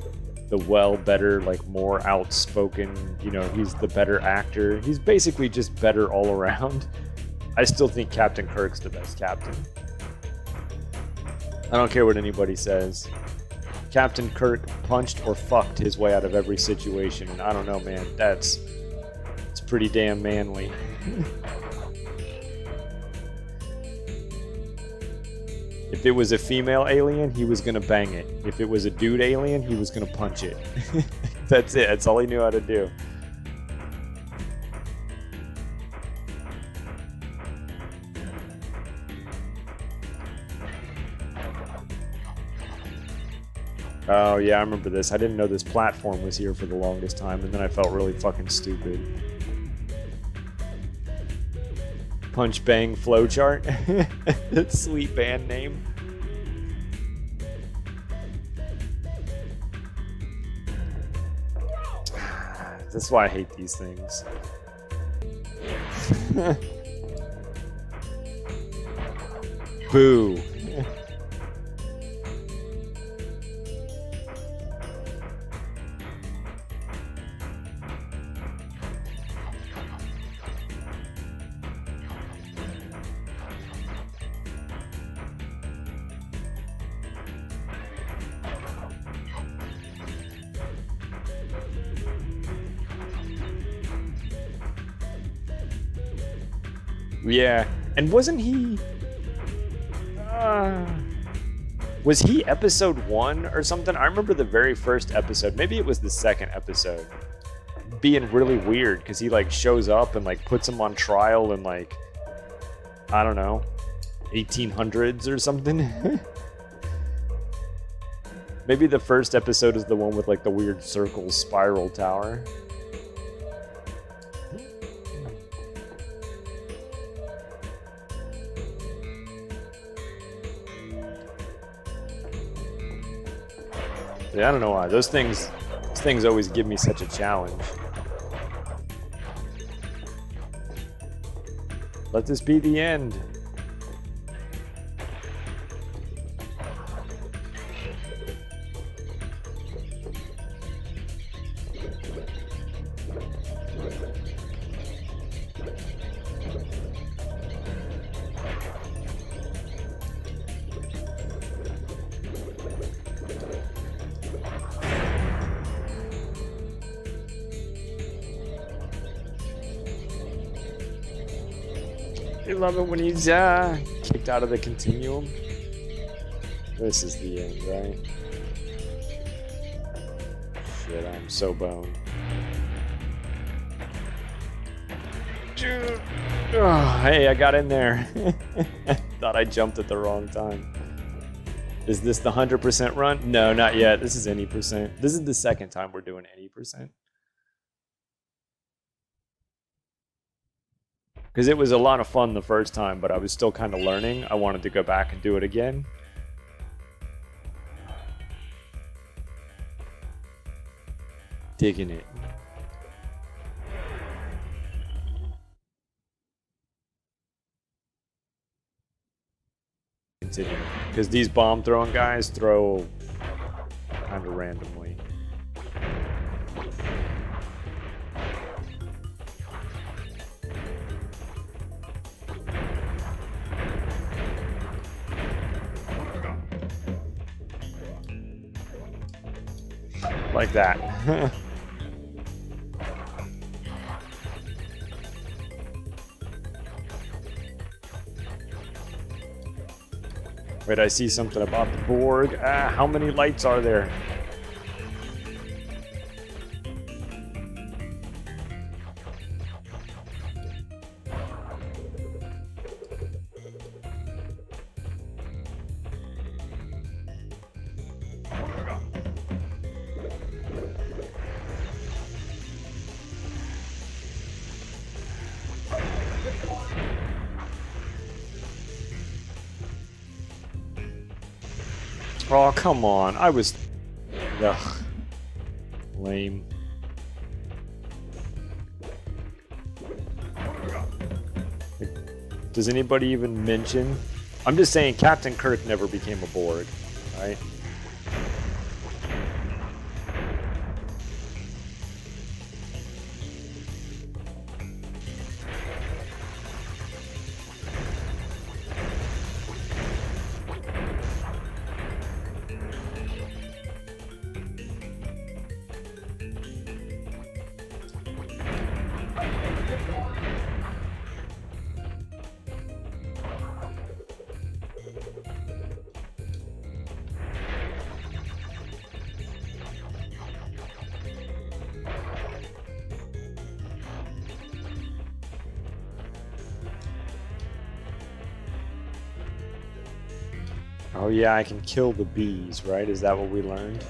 the better, like more outspoken, you know, he's the better actor. He's basically just better all around. I still think Captain Kirk's the best captain. I don't care what anybody says. Captain Kirk punched or fucked his way out of every situation, and I don't know, man, it's pretty damn manly. If it was a female alien, he was gonna bang it. If it was a dude alien, he was gonna punch it. That's it. That's all he knew how to do. Oh yeah, I remember this. I didn't know this platform was here for the longest time, and then I felt really fucking stupid. Punch Bang Flowchart. That's a sweet band name. That's why I hate these things. Boo. Yeah, and wasn't he? Was he episode 1 or something? I remember the very first episode. Maybe it was the second episode. Being really weird because he like shows up and like puts him on trial in like, I don't know, 1800s or something. Maybe the first episode is the one with like the weird circle spiral tower. Yeah, I don't know why. Those things always give me such a challenge. Let this be the end. I love it when he's kicked out of the continuum. This is the end, right? Shit, I'm so boned. Oh, hey, I got in there. Thought I jumped at the wrong time. Is this the 100% run? No, not yet. This is any percent. This is the second time we're doing any percent. Because it was a lot of fun the first time, but I was still kind of learning. I wanted to go back and do it again. Digging it. Continue. Because these bomb throwing guys throw kind of randomly. Like that. Wait, I see something about the Borg. How many lights are there? Oh, come on. I was... Ugh. Lame. Does anybody even mention? I'm just saying Captain Kirk never became a Borg, right? Oh yeah, I can kill the bees, right? Is that what we learned?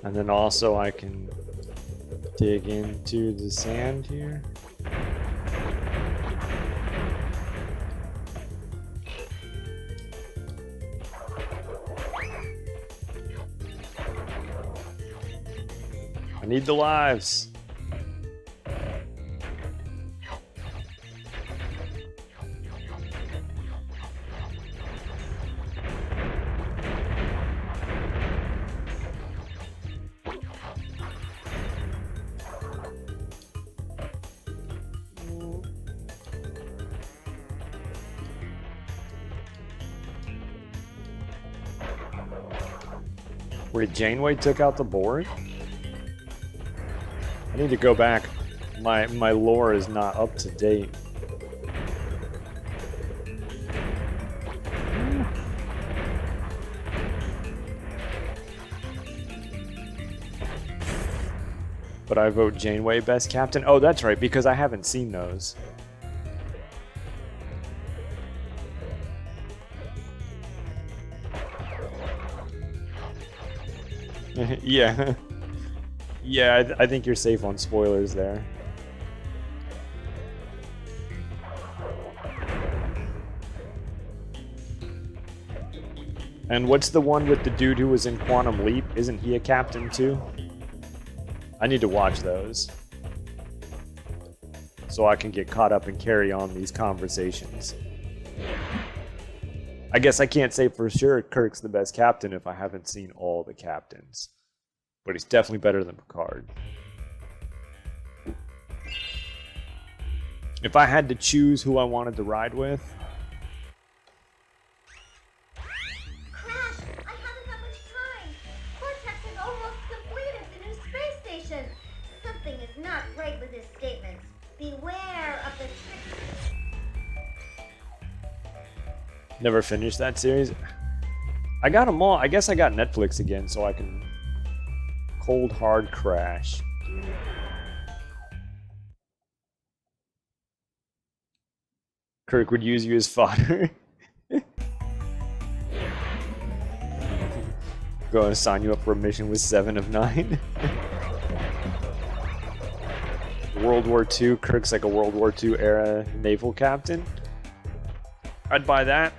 And then also I can dig into the sand here. I need the lives. Wait, Janeway took out the board? I need to go back. My lore is not up to date. But I vote Janeway best captain. Oh, that's right, because I haven't seen those. Yeah. Yeah, I think you're safe on spoilers there. And what's the one with the dude who was in Quantum Leap? Isn't he a captain too? I need to watch those, so I can get caught up and carry on these conversations. I guess I can't say for sure Kirk's the best captain if I haven't seen all the captains. But he's definitely better than Picard. If I had to choose who I wanted to ride with... Crash! I haven't got much time! Cortex has almost completed the new space station! Something is not right with his statements. Beware of the trick. Never finished that series. I got them all. I guess I got Netflix again, so I can... Cold hard crash. Kirk would use you as fodder. Go and sign you up for a mission with 7 of 9. World War II. Kirk's like a World War II era naval captain. I'd buy that.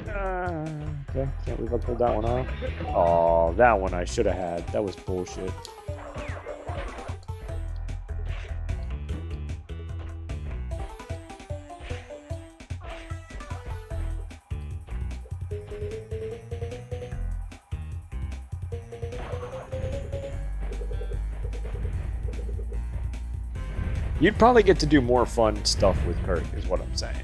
Okay, can't believe I pulled that one off. Oh, that one I should have had. That was bullshit. You'd probably get to do more fun stuff with Kirk, is what I'm saying.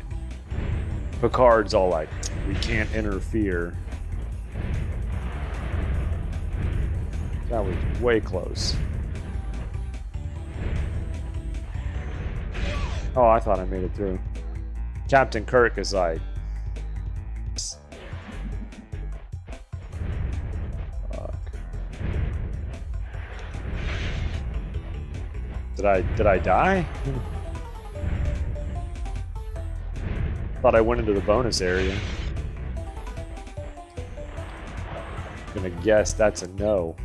Picard's all like, we can't interfere. That was way close. Oh, I thought I made it through. Captain Kirk is like... Did I die? Thought I went into the bonus area. Gonna guess that's a no.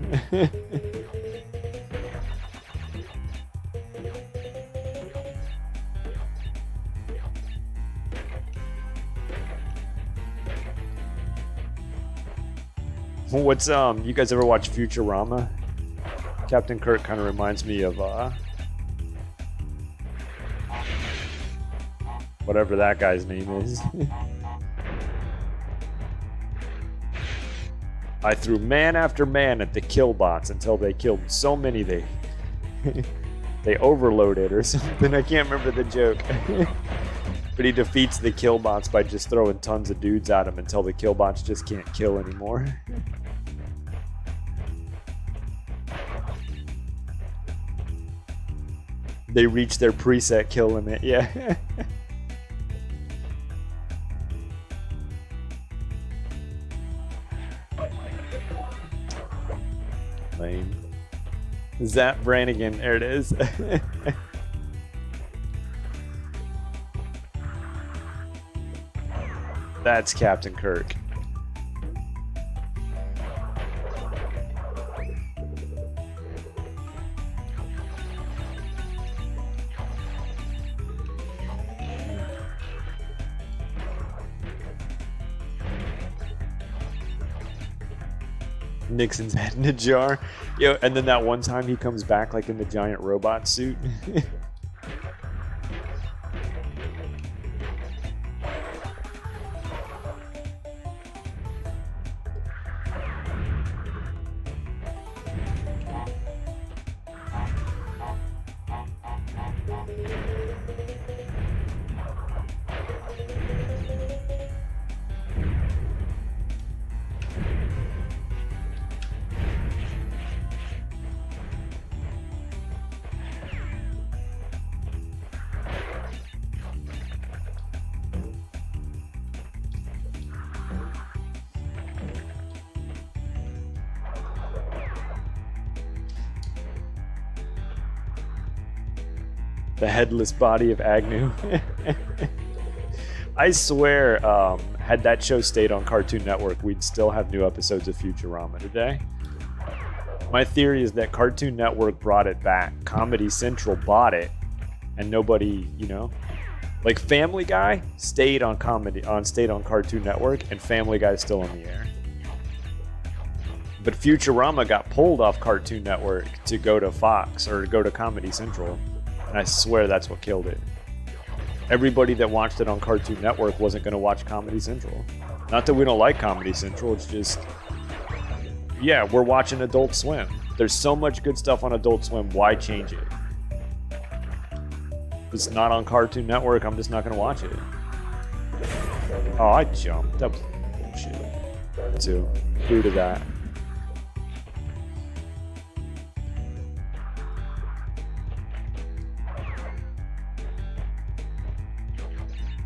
What's you guys ever watch Futurama? Captain Kirk kind of reminds me of whatever that guy's name is. I threw man after man at the killbots until they killed so many they overloaded or something. I can't remember the joke. But he defeats the killbots by just throwing tons of dudes at him until the killbots just can't kill anymore. They reach their preset kill limit, yeah. Lame. Zap Brannigan, there it is. That's Captain Kirk. Nixon's head in a jar. Yo, and then that one time he comes back like in the giant robot suit. The headless body of Agnew. I swear, had that show stayed on Cartoon Network, we'd still have new episodes of Futurama today. My theory is that Cartoon Network brought it back. Comedy Central bought it, and nobody, you know, like Family Guy stayed on Cartoon Network, and Family Guy's still on the air. But Futurama got pulled off Cartoon Network to go to Fox or go to Comedy Central, and I swear that's what killed it. Everybody that watched it on Cartoon Network wasn't going to watch Comedy Central. Not that we don't like Comedy Central, it's just, yeah, we're watching Adult Swim. There's so much good stuff on Adult Swim, why change it? If it's not on Cartoon Network, I'm just not going to watch it. Oh, I jumped. That was bullshit. Too. True to that.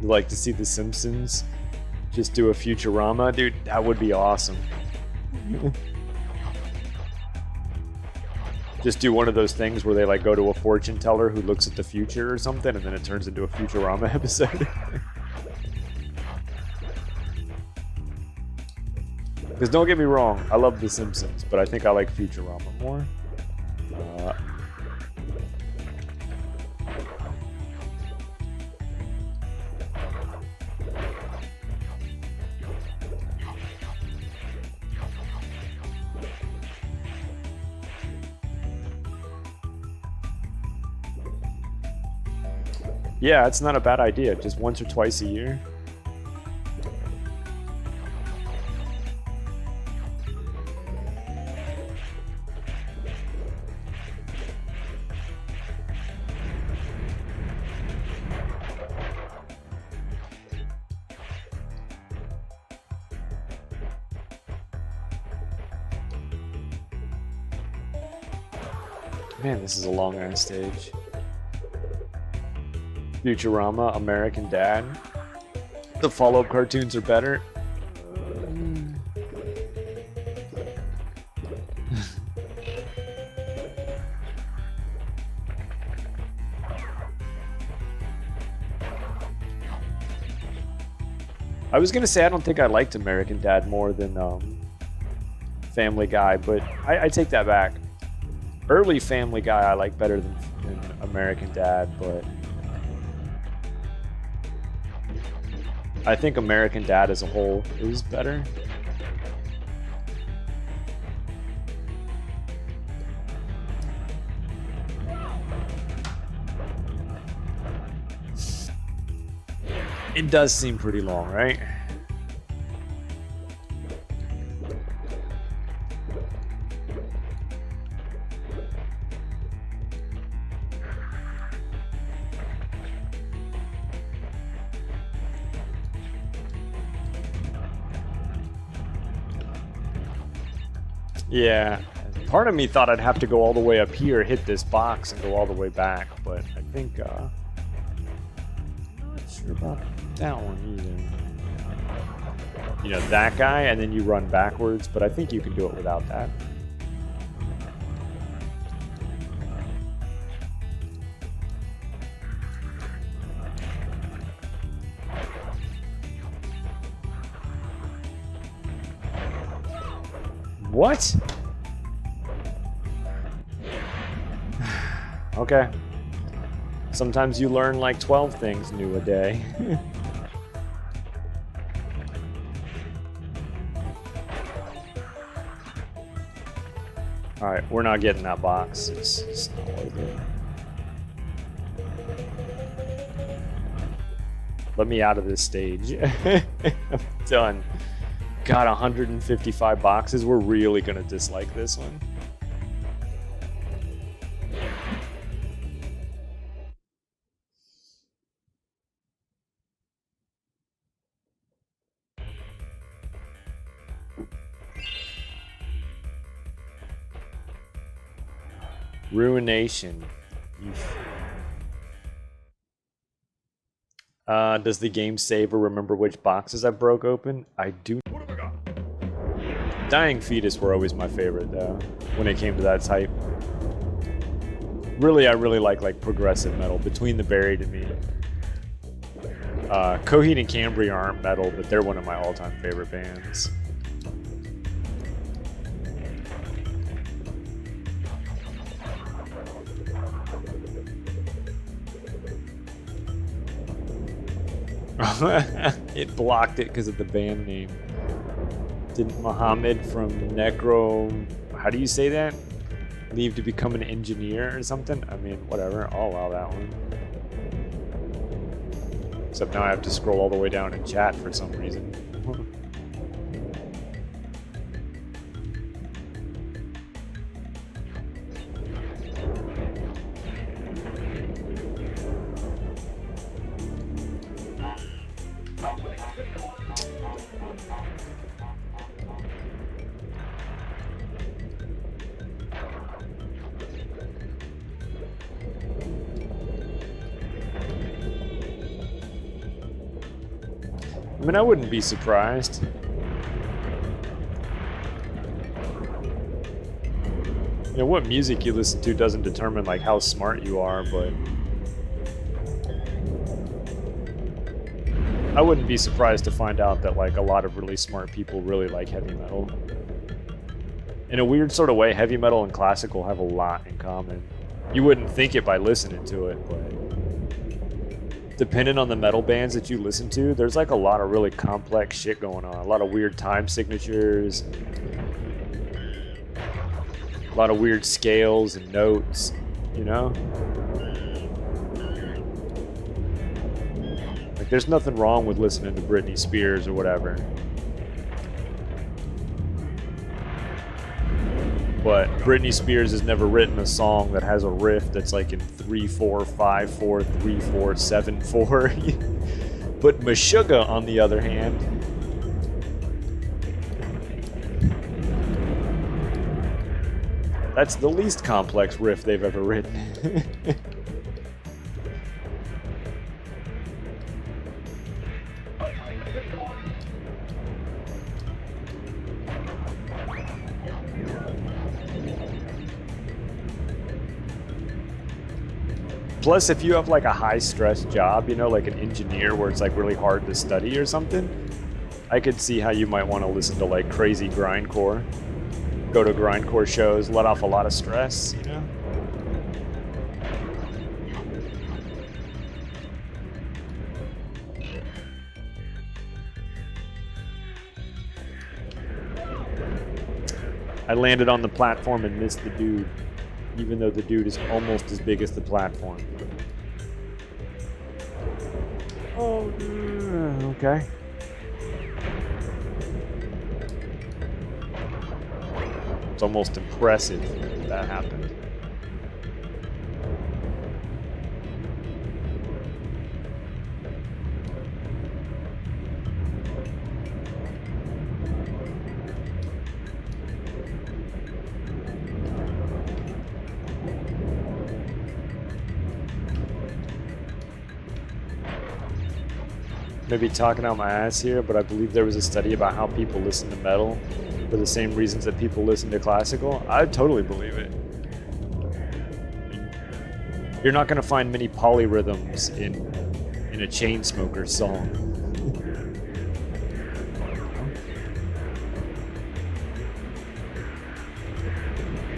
You like to see The Simpsons just do a Futurama? Dude, that would be awesome. Just do one of those things where they like go to a fortune teller who looks at the future or something, and then it turns into a Futurama episode. Because don't get me wrong, I love The Simpsons, but I think I like Futurama more. Yeah, it's not a bad idea. Just once or twice a year. Man, this is a long-ass stage. Futurama, American Dad. The follow-up cartoons are better. I was gonna say I don't think I liked American Dad more than Family Guy, but I take that back. Early Family Guy I like better than American Dad, but I think American Dad as a whole is better. It does seem pretty long, right? Yeah, part of me thought I'd have to go all the way up here, hit this box, and go all the way back, but I think, I'm not sure about that one either. You know, that guy, and then you run backwards, but I think you can do it without that. What? Okay. Sometimes you learn like 12 things new a day. Alright, we're not getting that box. It's not worth it. Let me out of this stage. I'm done. Got 155 boxes. We're really gonna dislike this one. Ruination. Does the game save or remember which boxes I broke open? I do. Dying Fetus were always my favorite, though, when it came to that type. Really, I really like progressive metal. Between the Buried and me. Coheed and Cambria aren't metal, but they're one of my all-time favorite bands. It blocked it because of the band name. Didn't Muhammad from Necro, how do you say that? Leave to become an engineer or something? I mean, whatever, I'll allow that one. Except now I have to scroll all the way down and chat for some reason. I mean, I wouldn't be surprised. You know, what music you listen to doesn't determine like how smart you are, but I wouldn't be surprised to find out that like a lot of really smart people really like heavy metal. In a weird sort of way, heavy metal and classical have a lot in common. You wouldn't think it by listening to it, but depending on the metal bands that you listen to, there's like a lot of really complex shit going on. A lot of weird time signatures, a lot of weird scales and notes, you know? Like there's nothing wrong with listening to Britney Spears or whatever. But Britney Spears has never written a song that has a riff that's like in 3/4, 5/4, 3/4, 7/4. But Meshuggah, on the other hand, that's the least complex riff they've ever written. Plus, if you have like a high-stress job, you know, like an engineer where it's like really hard to study or something, I could see how you might want to listen to like crazy grindcore. Go to grindcore shows, let off a lot of stress, you know? I landed on the platform and missed the dude, even though the dude is almost as big as the platform. Oh, okay. It's almost impressive that that happened. Maybe talking out my ass here, but I believe there was a study about how people listen to metal for the same reasons that people listen to classical. I totally believe it. You're not going to find many polyrhythms in a Chainsmokers song.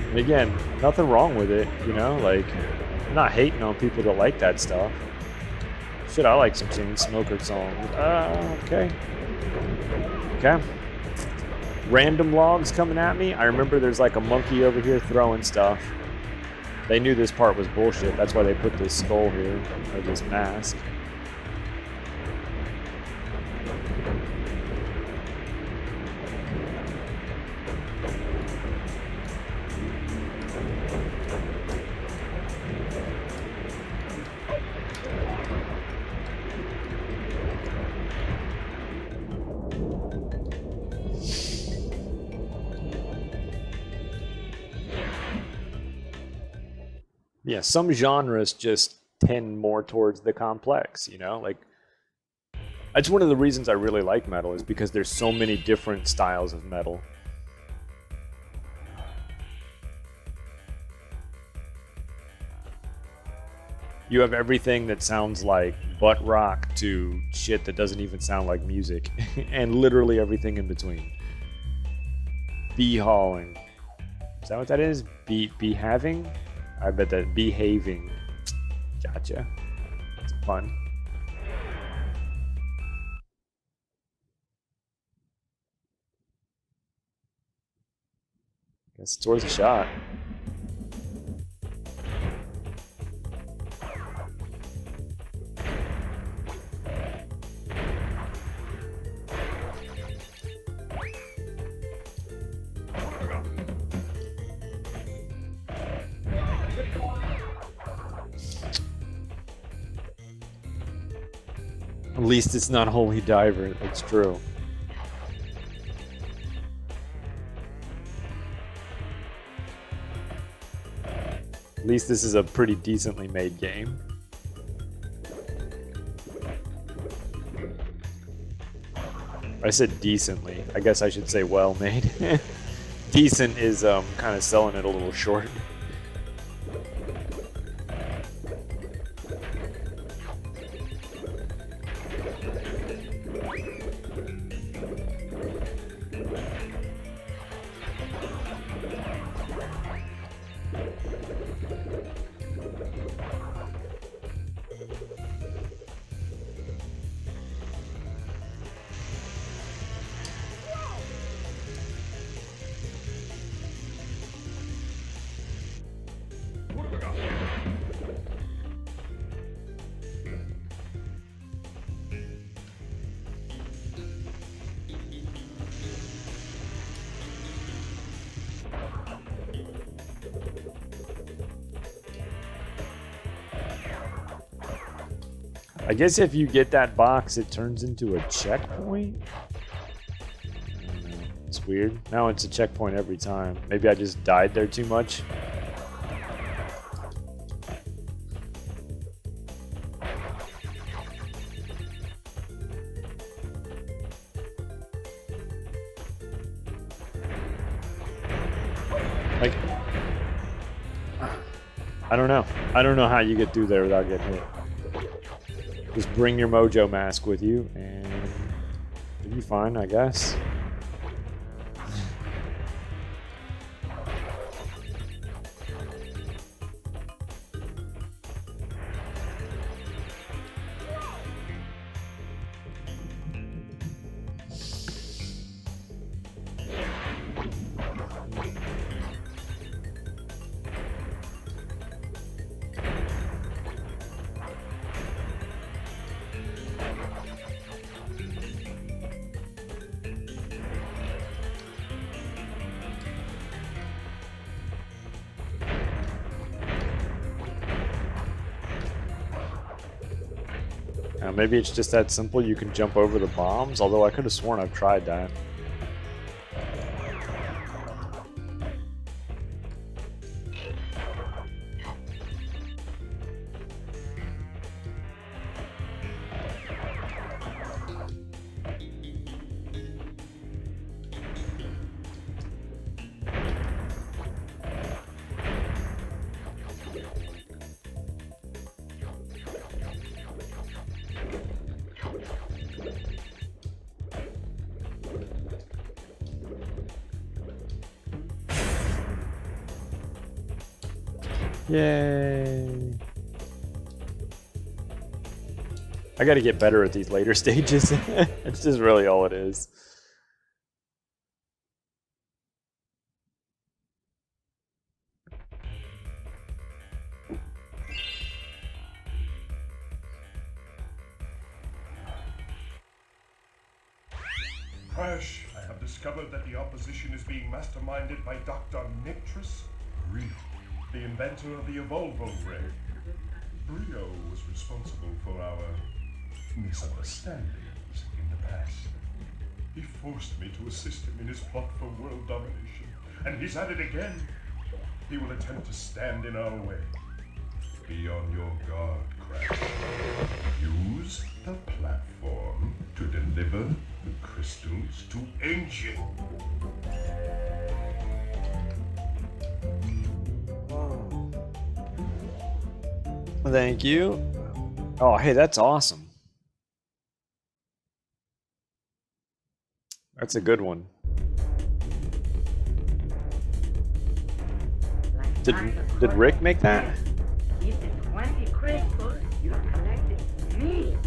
And again, nothing wrong with it, you know, like, I'm not hating on people that like that stuff. Shit, I like some Chainsmokers songs. Okay. Okay. Random logs coming at me. I remember there's like a monkey over here throwing stuff. They knew this part was bullshit. That's why they put this skull here, or this mask. Yeah, some genres just tend more towards the complex, you know? Like, that's one of the reasons I really like metal, is because there's so many different styles of metal. You have everything that sounds like butt rock to shit that doesn't even sound like music, and literally everything in between. Bee hauling. Is that what that is? Behaving? I bet that behaving. Gotcha. It's fun. Guess it's worth a shot. At least it's not Holy Diver, that's true. At least this is a pretty decently made game. I said decently. I guess I should say well made. Decent is kind of selling it a little short. I guess if you get that box, it turns into a checkpoint? I don't know. It's weird. Now it's a checkpoint every time. Maybe I just died there too much. Like, I don't know. I don't know how you get through there without getting hit. Just bring your mojo mask with you, and you'll be fine, I guess. Maybe it's just that simple, you can jump over the bombs, although I could have sworn I've tried that. Yay! I gotta get better at these later stages. It's just really all it is. Crash, I have discovered that the opposition is being masterminded by Dr. Nitrous Brio, the inventor of the Evolvo Ray. Brio was responsible for our misunderstandings in the past. He forced me to assist him in his plot for world domination, and he's at it again. He will attempt to stand in our way. Be on your guard, Crash. Use the platform to deliver the crystals to Ancient. Thank you. Oh, hey, that's awesome. That's a good one. Like Did Dr. Rick make that? Cortex, keep the 20 crystals you collected for me.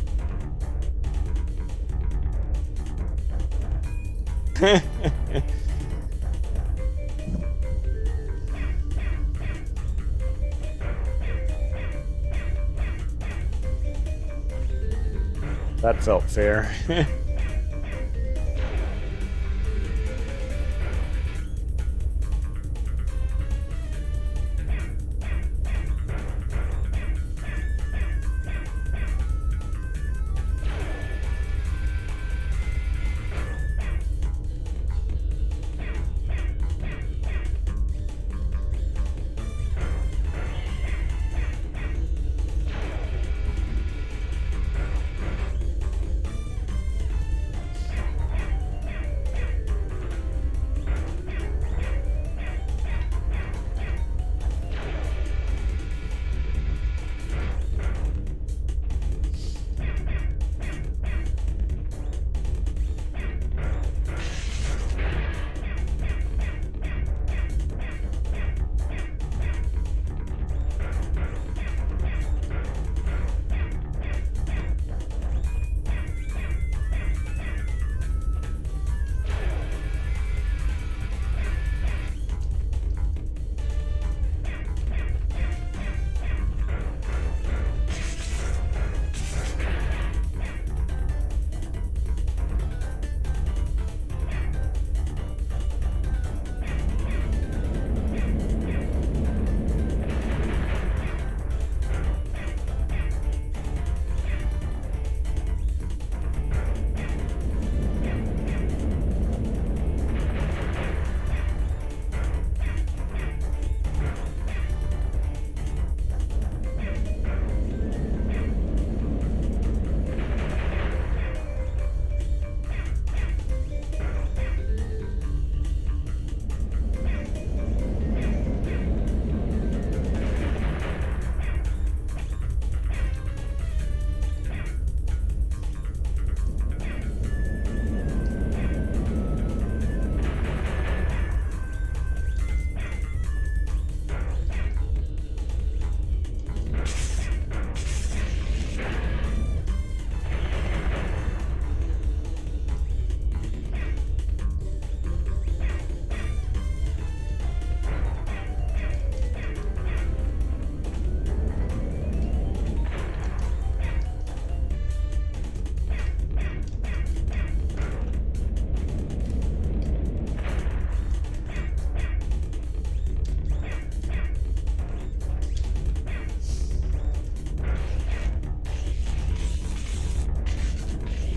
That felt fair.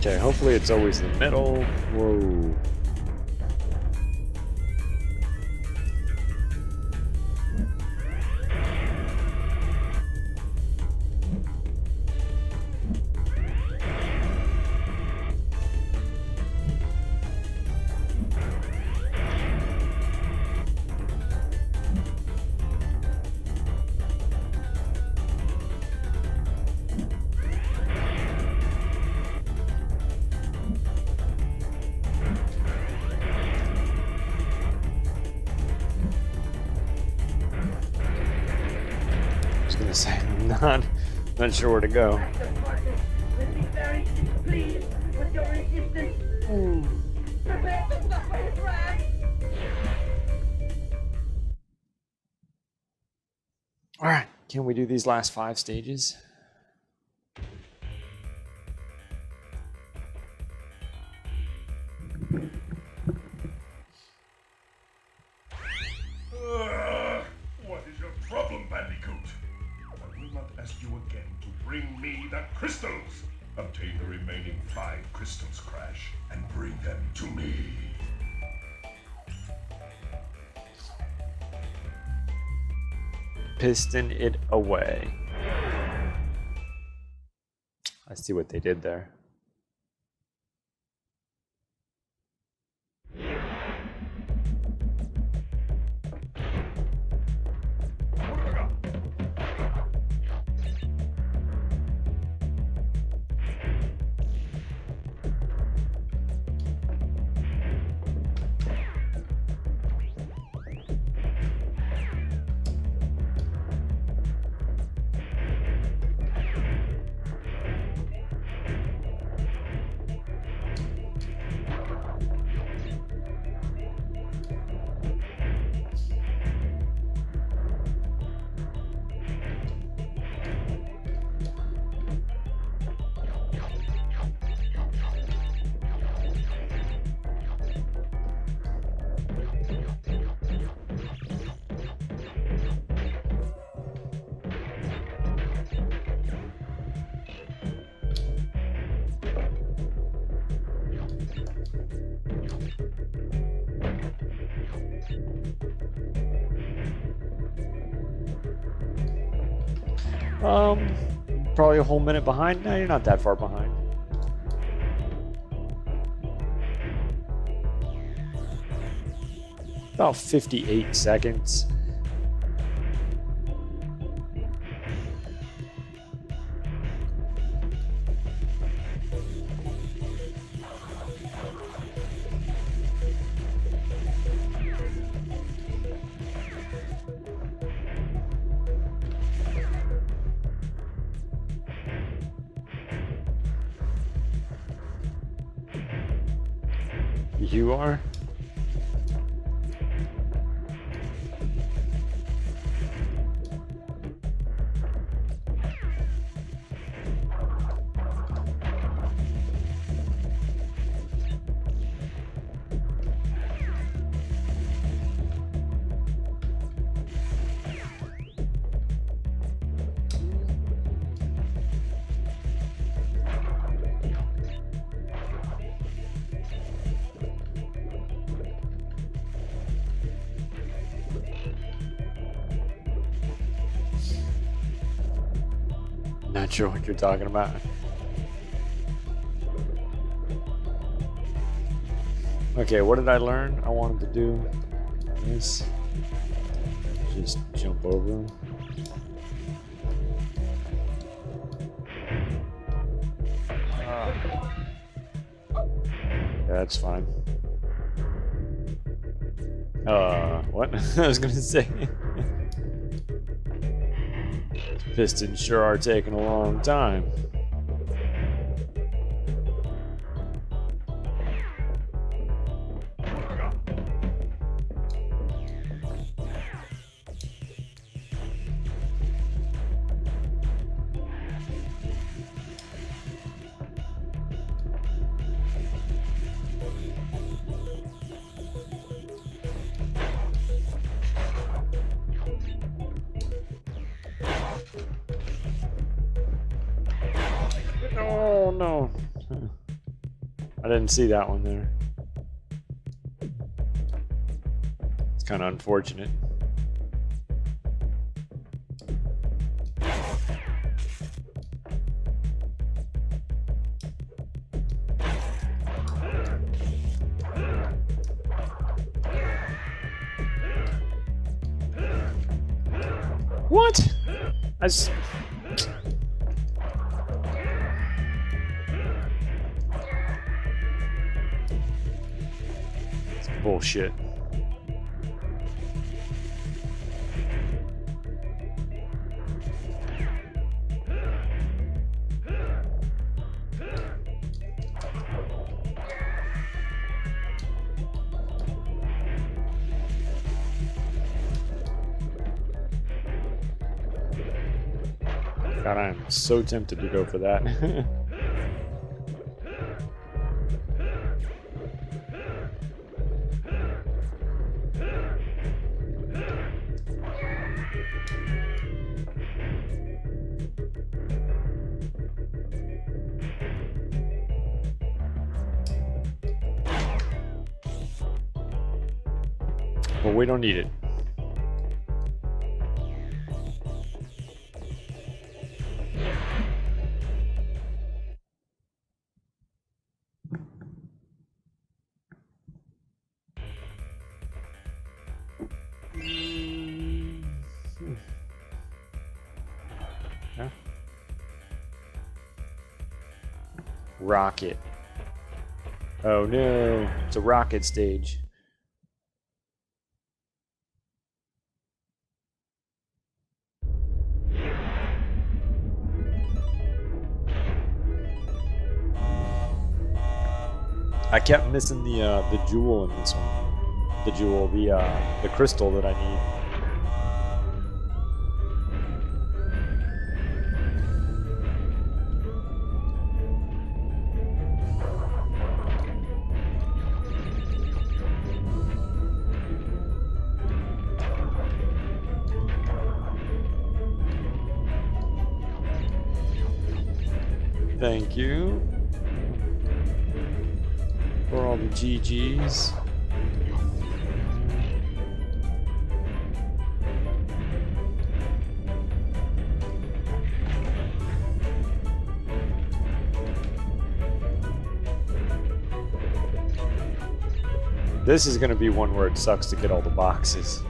Okay, hopefully it's always the middle. Whoa. Not sure where to go. Dr. Cortex will be very displeased with your resistance. Prepare to suffer his wrath. Alright, can we do these last 5 stages? What is your problem, Bandicoot? I will not ask you again to bring me the crystals. Obtain the remaining 5 crystals, Crash, and bring them to me. Piston it away. I see what they did there. Probably a whole minute behind. No, you're not that far behind. About 58 seconds. You are? Not sure what you're talking about. Okay, what did I learn? I wanted to do this. Just jump over them. Yeah, that's fine. What? I was gonna say. Pistons sure are taking a long time. Oh no. I didn't see that one there. It's kind of unfortunate. What? It's bullshit. God, I am so tempted to go for that. Well, we don't need it. Yeah. Rocket. Oh no, it's a rocket stage. I kept missing the jewel in this one. The jewel, the crystal that I need. Thank you for all the GGs. This is going to be one where it sucks to get all the boxes.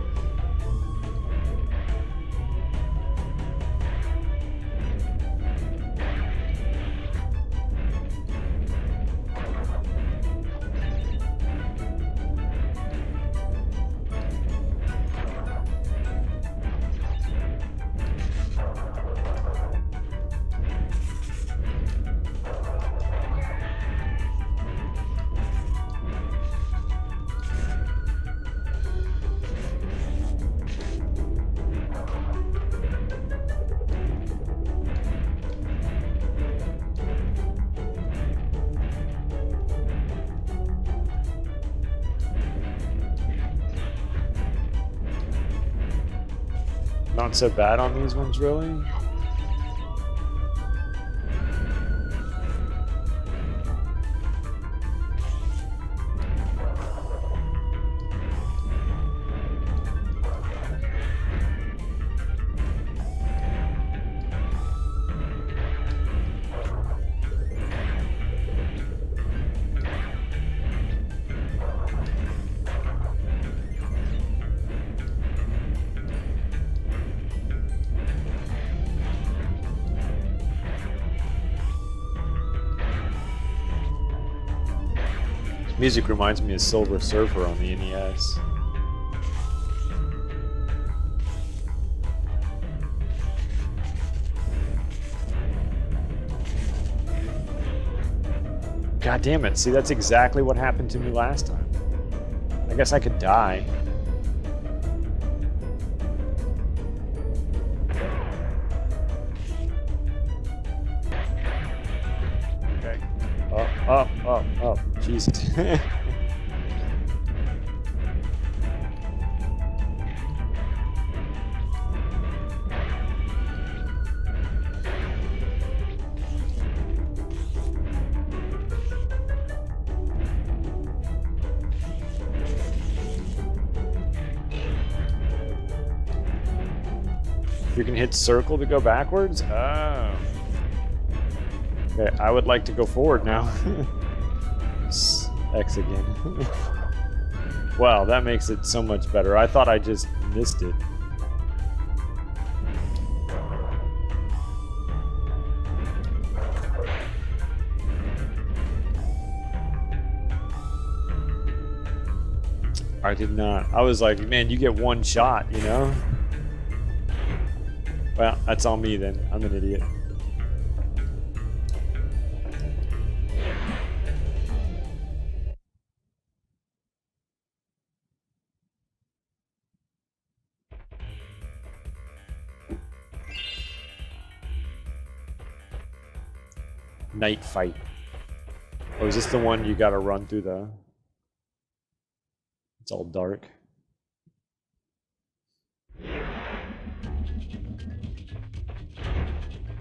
Not so bad on these ones, really. Music reminds me of Silver Surfer on the NES. God damn it, see, that's exactly what happened to me last time. I guess I could die. Okay. Up. Jesus. You can hit circle to go backwards? Oh. Okay, I would like to go forward now. X again. Wow, that makes it so much better. I thought I just missed it. I did not. I was like, man, you get one shot, you know? Well, that's on me then. I'm an idiot. Night fight. Oh, is this the one you gotta run through the... It's all dark.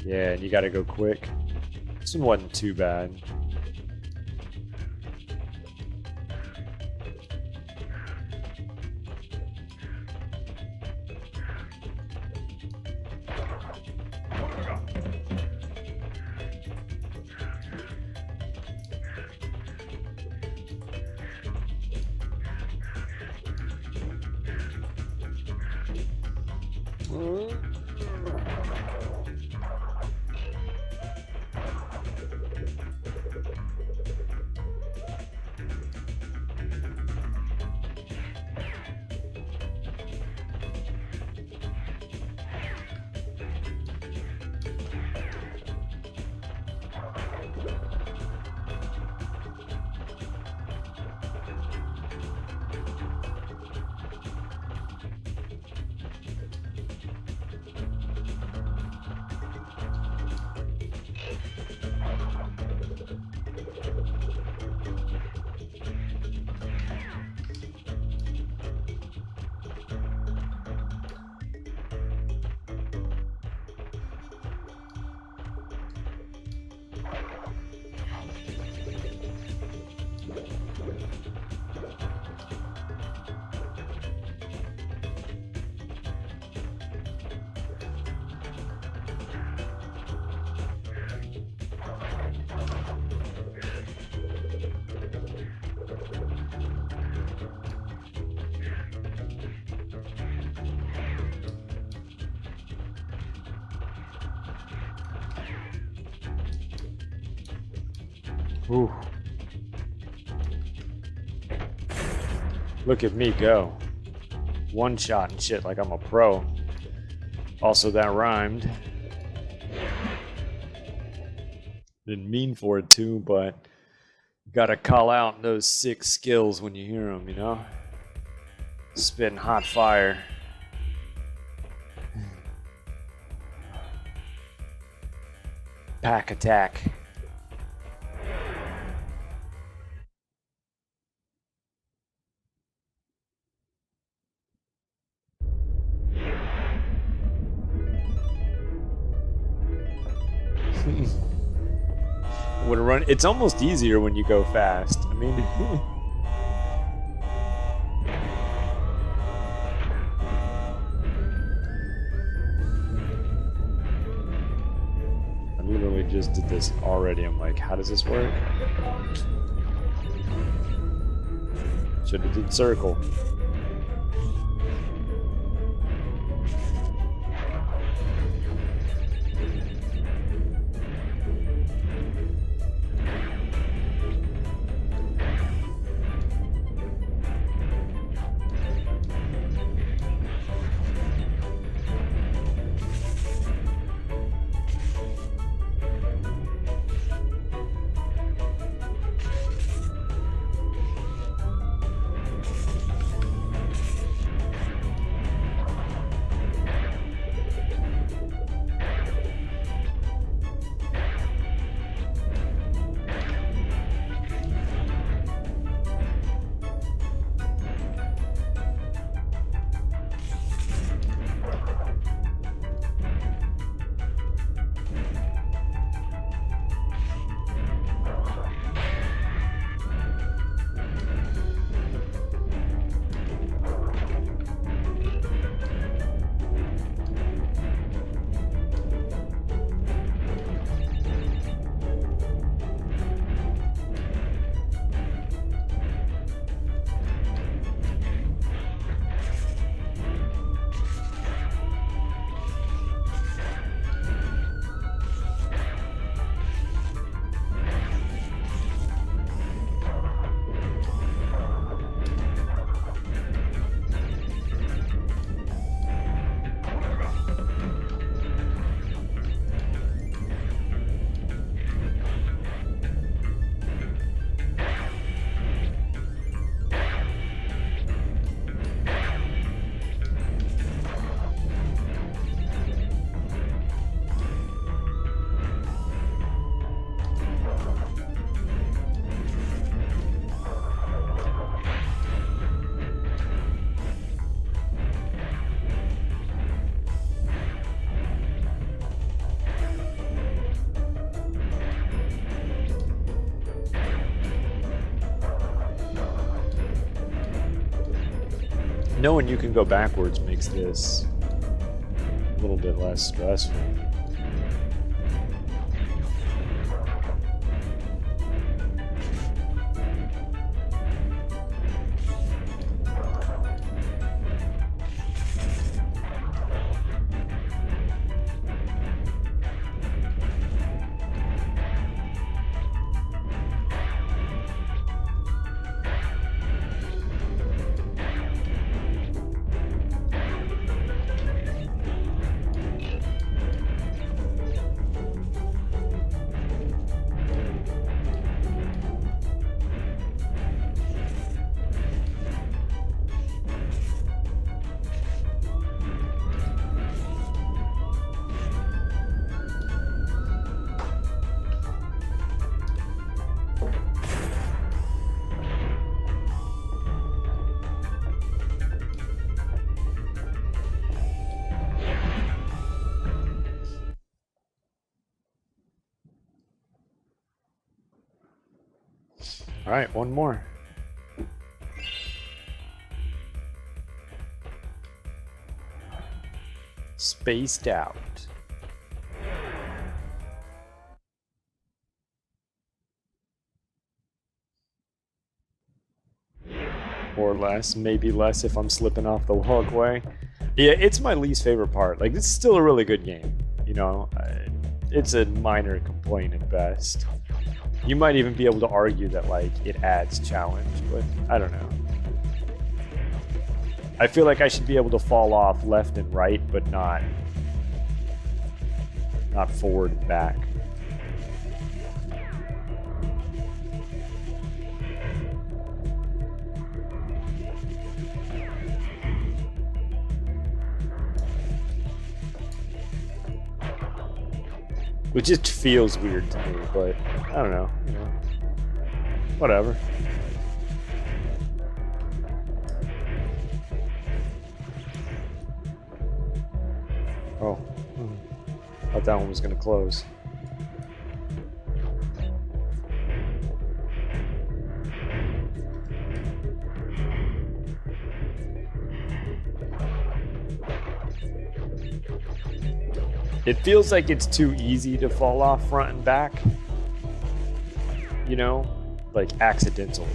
Yeah, and you gotta go quick. This one wasn't too bad. Ooh. Look at me go. One shot and shit like I'm a pro. Also, that rhymed. Didn't mean for it to, but gotta call out those 6 skills when you hear them, you know? Spitting hot fire. Pack attack. Would run. It's almost easier when you go fast. I mean, I literally just did this already. I'm like, how does this work? Should have did circle. Knowing you can go backwards makes this a little bit less stressful. All right, one more. Spaced out. Or less, maybe less if I'm slipping off the walkway. Yeah, it's my least favorite part. Like, this is still a really good game. You know, it's a minor complaint at best. You might even be able to argue that like it adds challenge, but I don't know. I feel like I should be able to fall off left and right, but not forward and back. Which just feels weird to me, but I don't know, you know. Whatever. Oh. Thought that one was gonna close. It feels like it's too easy to fall off front and back. You know? Like accidentally.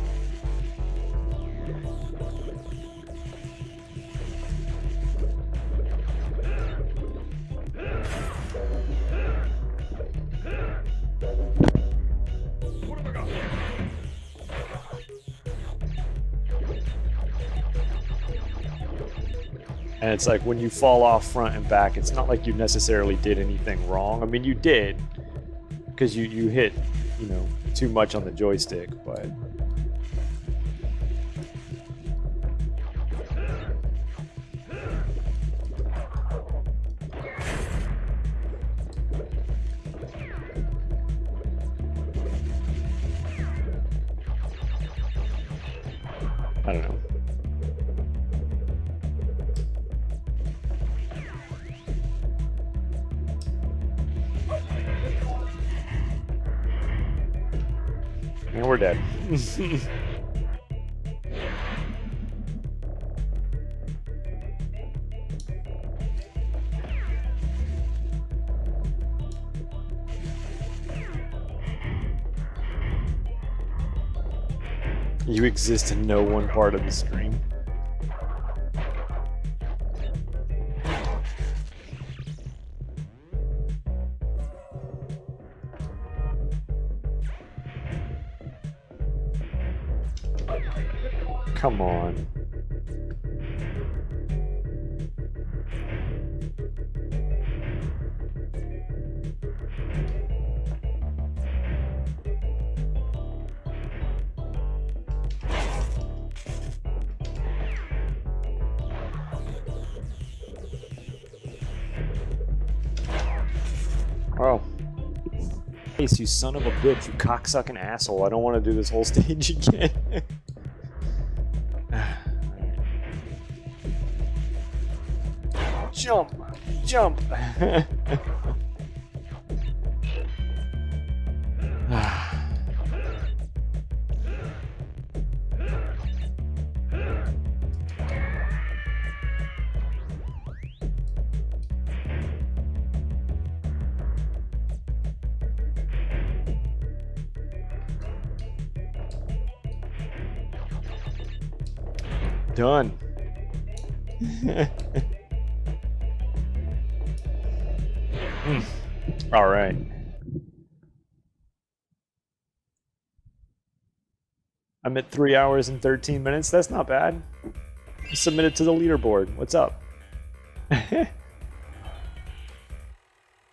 And it's like when you fall off front and back, it's not like you necessarily did anything wrong. I mean, you did, because you hit, you know, too much on the joystick, but... I don't know. And we're dead. You exist in no one part of the screen. Come on. Oh. Ace, you son of a bitch, you cocksucking asshole. I don't want to do this whole stage again. Jump! Jump! Done. All right. I'm at 3 hours and 13 minutes. That's not bad. Submit it to the leaderboard. What's up?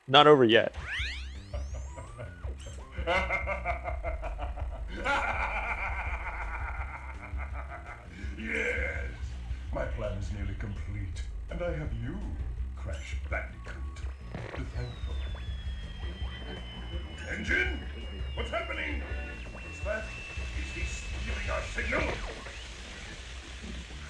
Not over yet. Yes, my plan is nearly complete, and I have you, Crash Bandicoot, to thank for it. Engine? What's happening? What's that? Is he stealing our signal?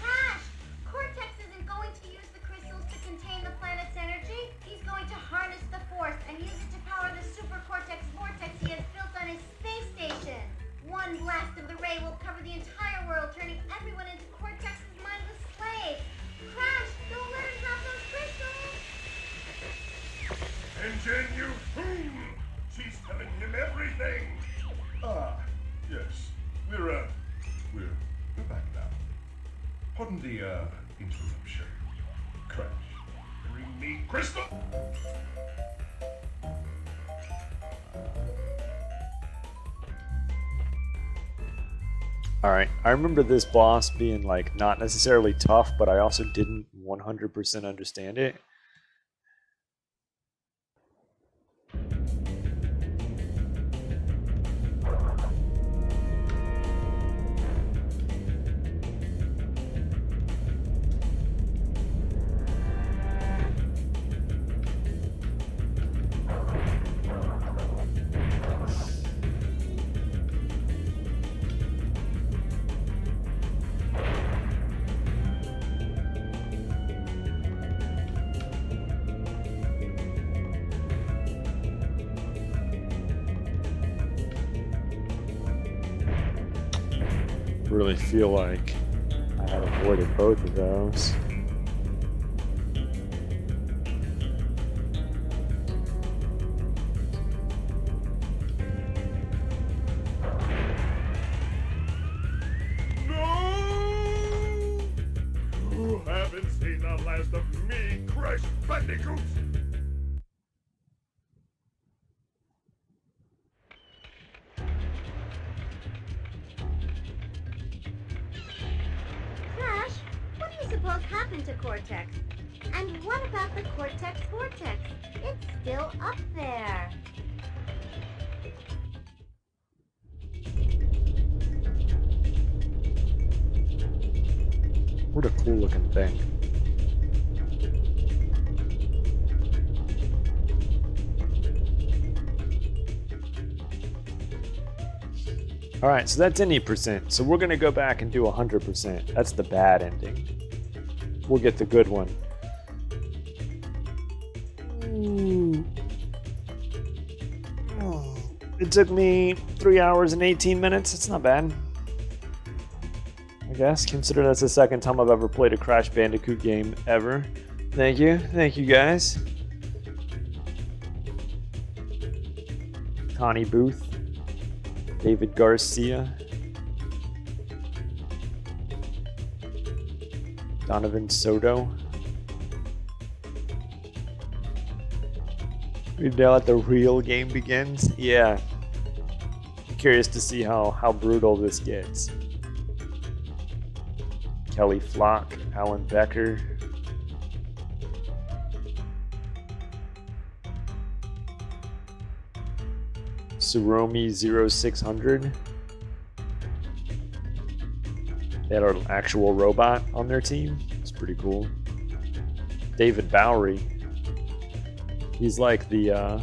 Crash! Cortex isn't going to use the crystals to contain the planet's energy. He's going to harness the force and use it to power the super Cortex vortex he has built on his space station. One blast of the ray will cover the entire world, turning everyone into Cortex's mindless slaves. Crash, don't let him have those crystals! Engine, you fool! She's telling him everything! Ah, yes. We're back now. Pardon the, interruption. Crash, bring me crystal! Alright, I remember this boss being like not necessarily tough, but I also didn't 100% understand it. Really feel like I had avoided both of those. No! You haven't seen the last of me, Crash Bandicoot! Crash, what do you suppose happened to Cortex? And what about the Cortex Vortex? It's still up there. What a cool looking thing. Alright, so that's any percent. So we're gonna go back and do 100%. That's the bad ending. We'll get the good one. It took me 3 hours and 18 minutes. It's not bad. I guess, consider that's the second time I've ever played a Crash Bandicoot game ever. Thank you guys. Connie Booth, David Garcia, Donovan Soto. Now that the real game begins? Yeah. I'm curious to see how brutal this gets. Kelly Flock, Alan Becker. Suromi 0600. They had an actual robot on their team. It's pretty cool. David Bowery. He's like the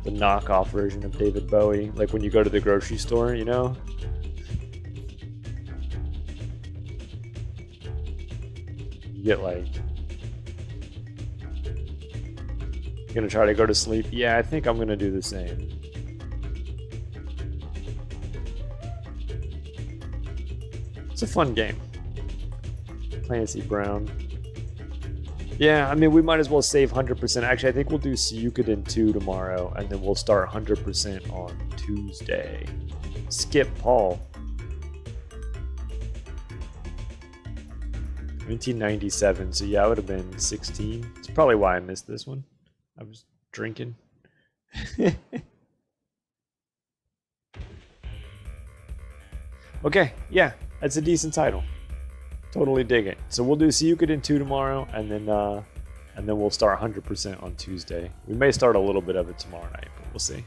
knockoff version of David Bowie. Like when you go to the grocery store, you know? You get like... Gonna try to go to sleep? Yeah, I think I'm gonna do the same. It's a fun game. Clancy Brown. Yeah, I mean, we might as well save 100%. Actually, I think we'll do Suikoden 2 tomorrow, and then we'll start 100% on Tuesday. Skip Paul. 1997, so yeah, I would have been 16. It's probably why I missed this one. I was drinking. Okay, yeah, that's a decent title. Totally dig it. So we'll do Suikoden 2 tomorrow, and then we'll start 100% on Tuesday. We may start a little bit of it tomorrow night, but we'll see.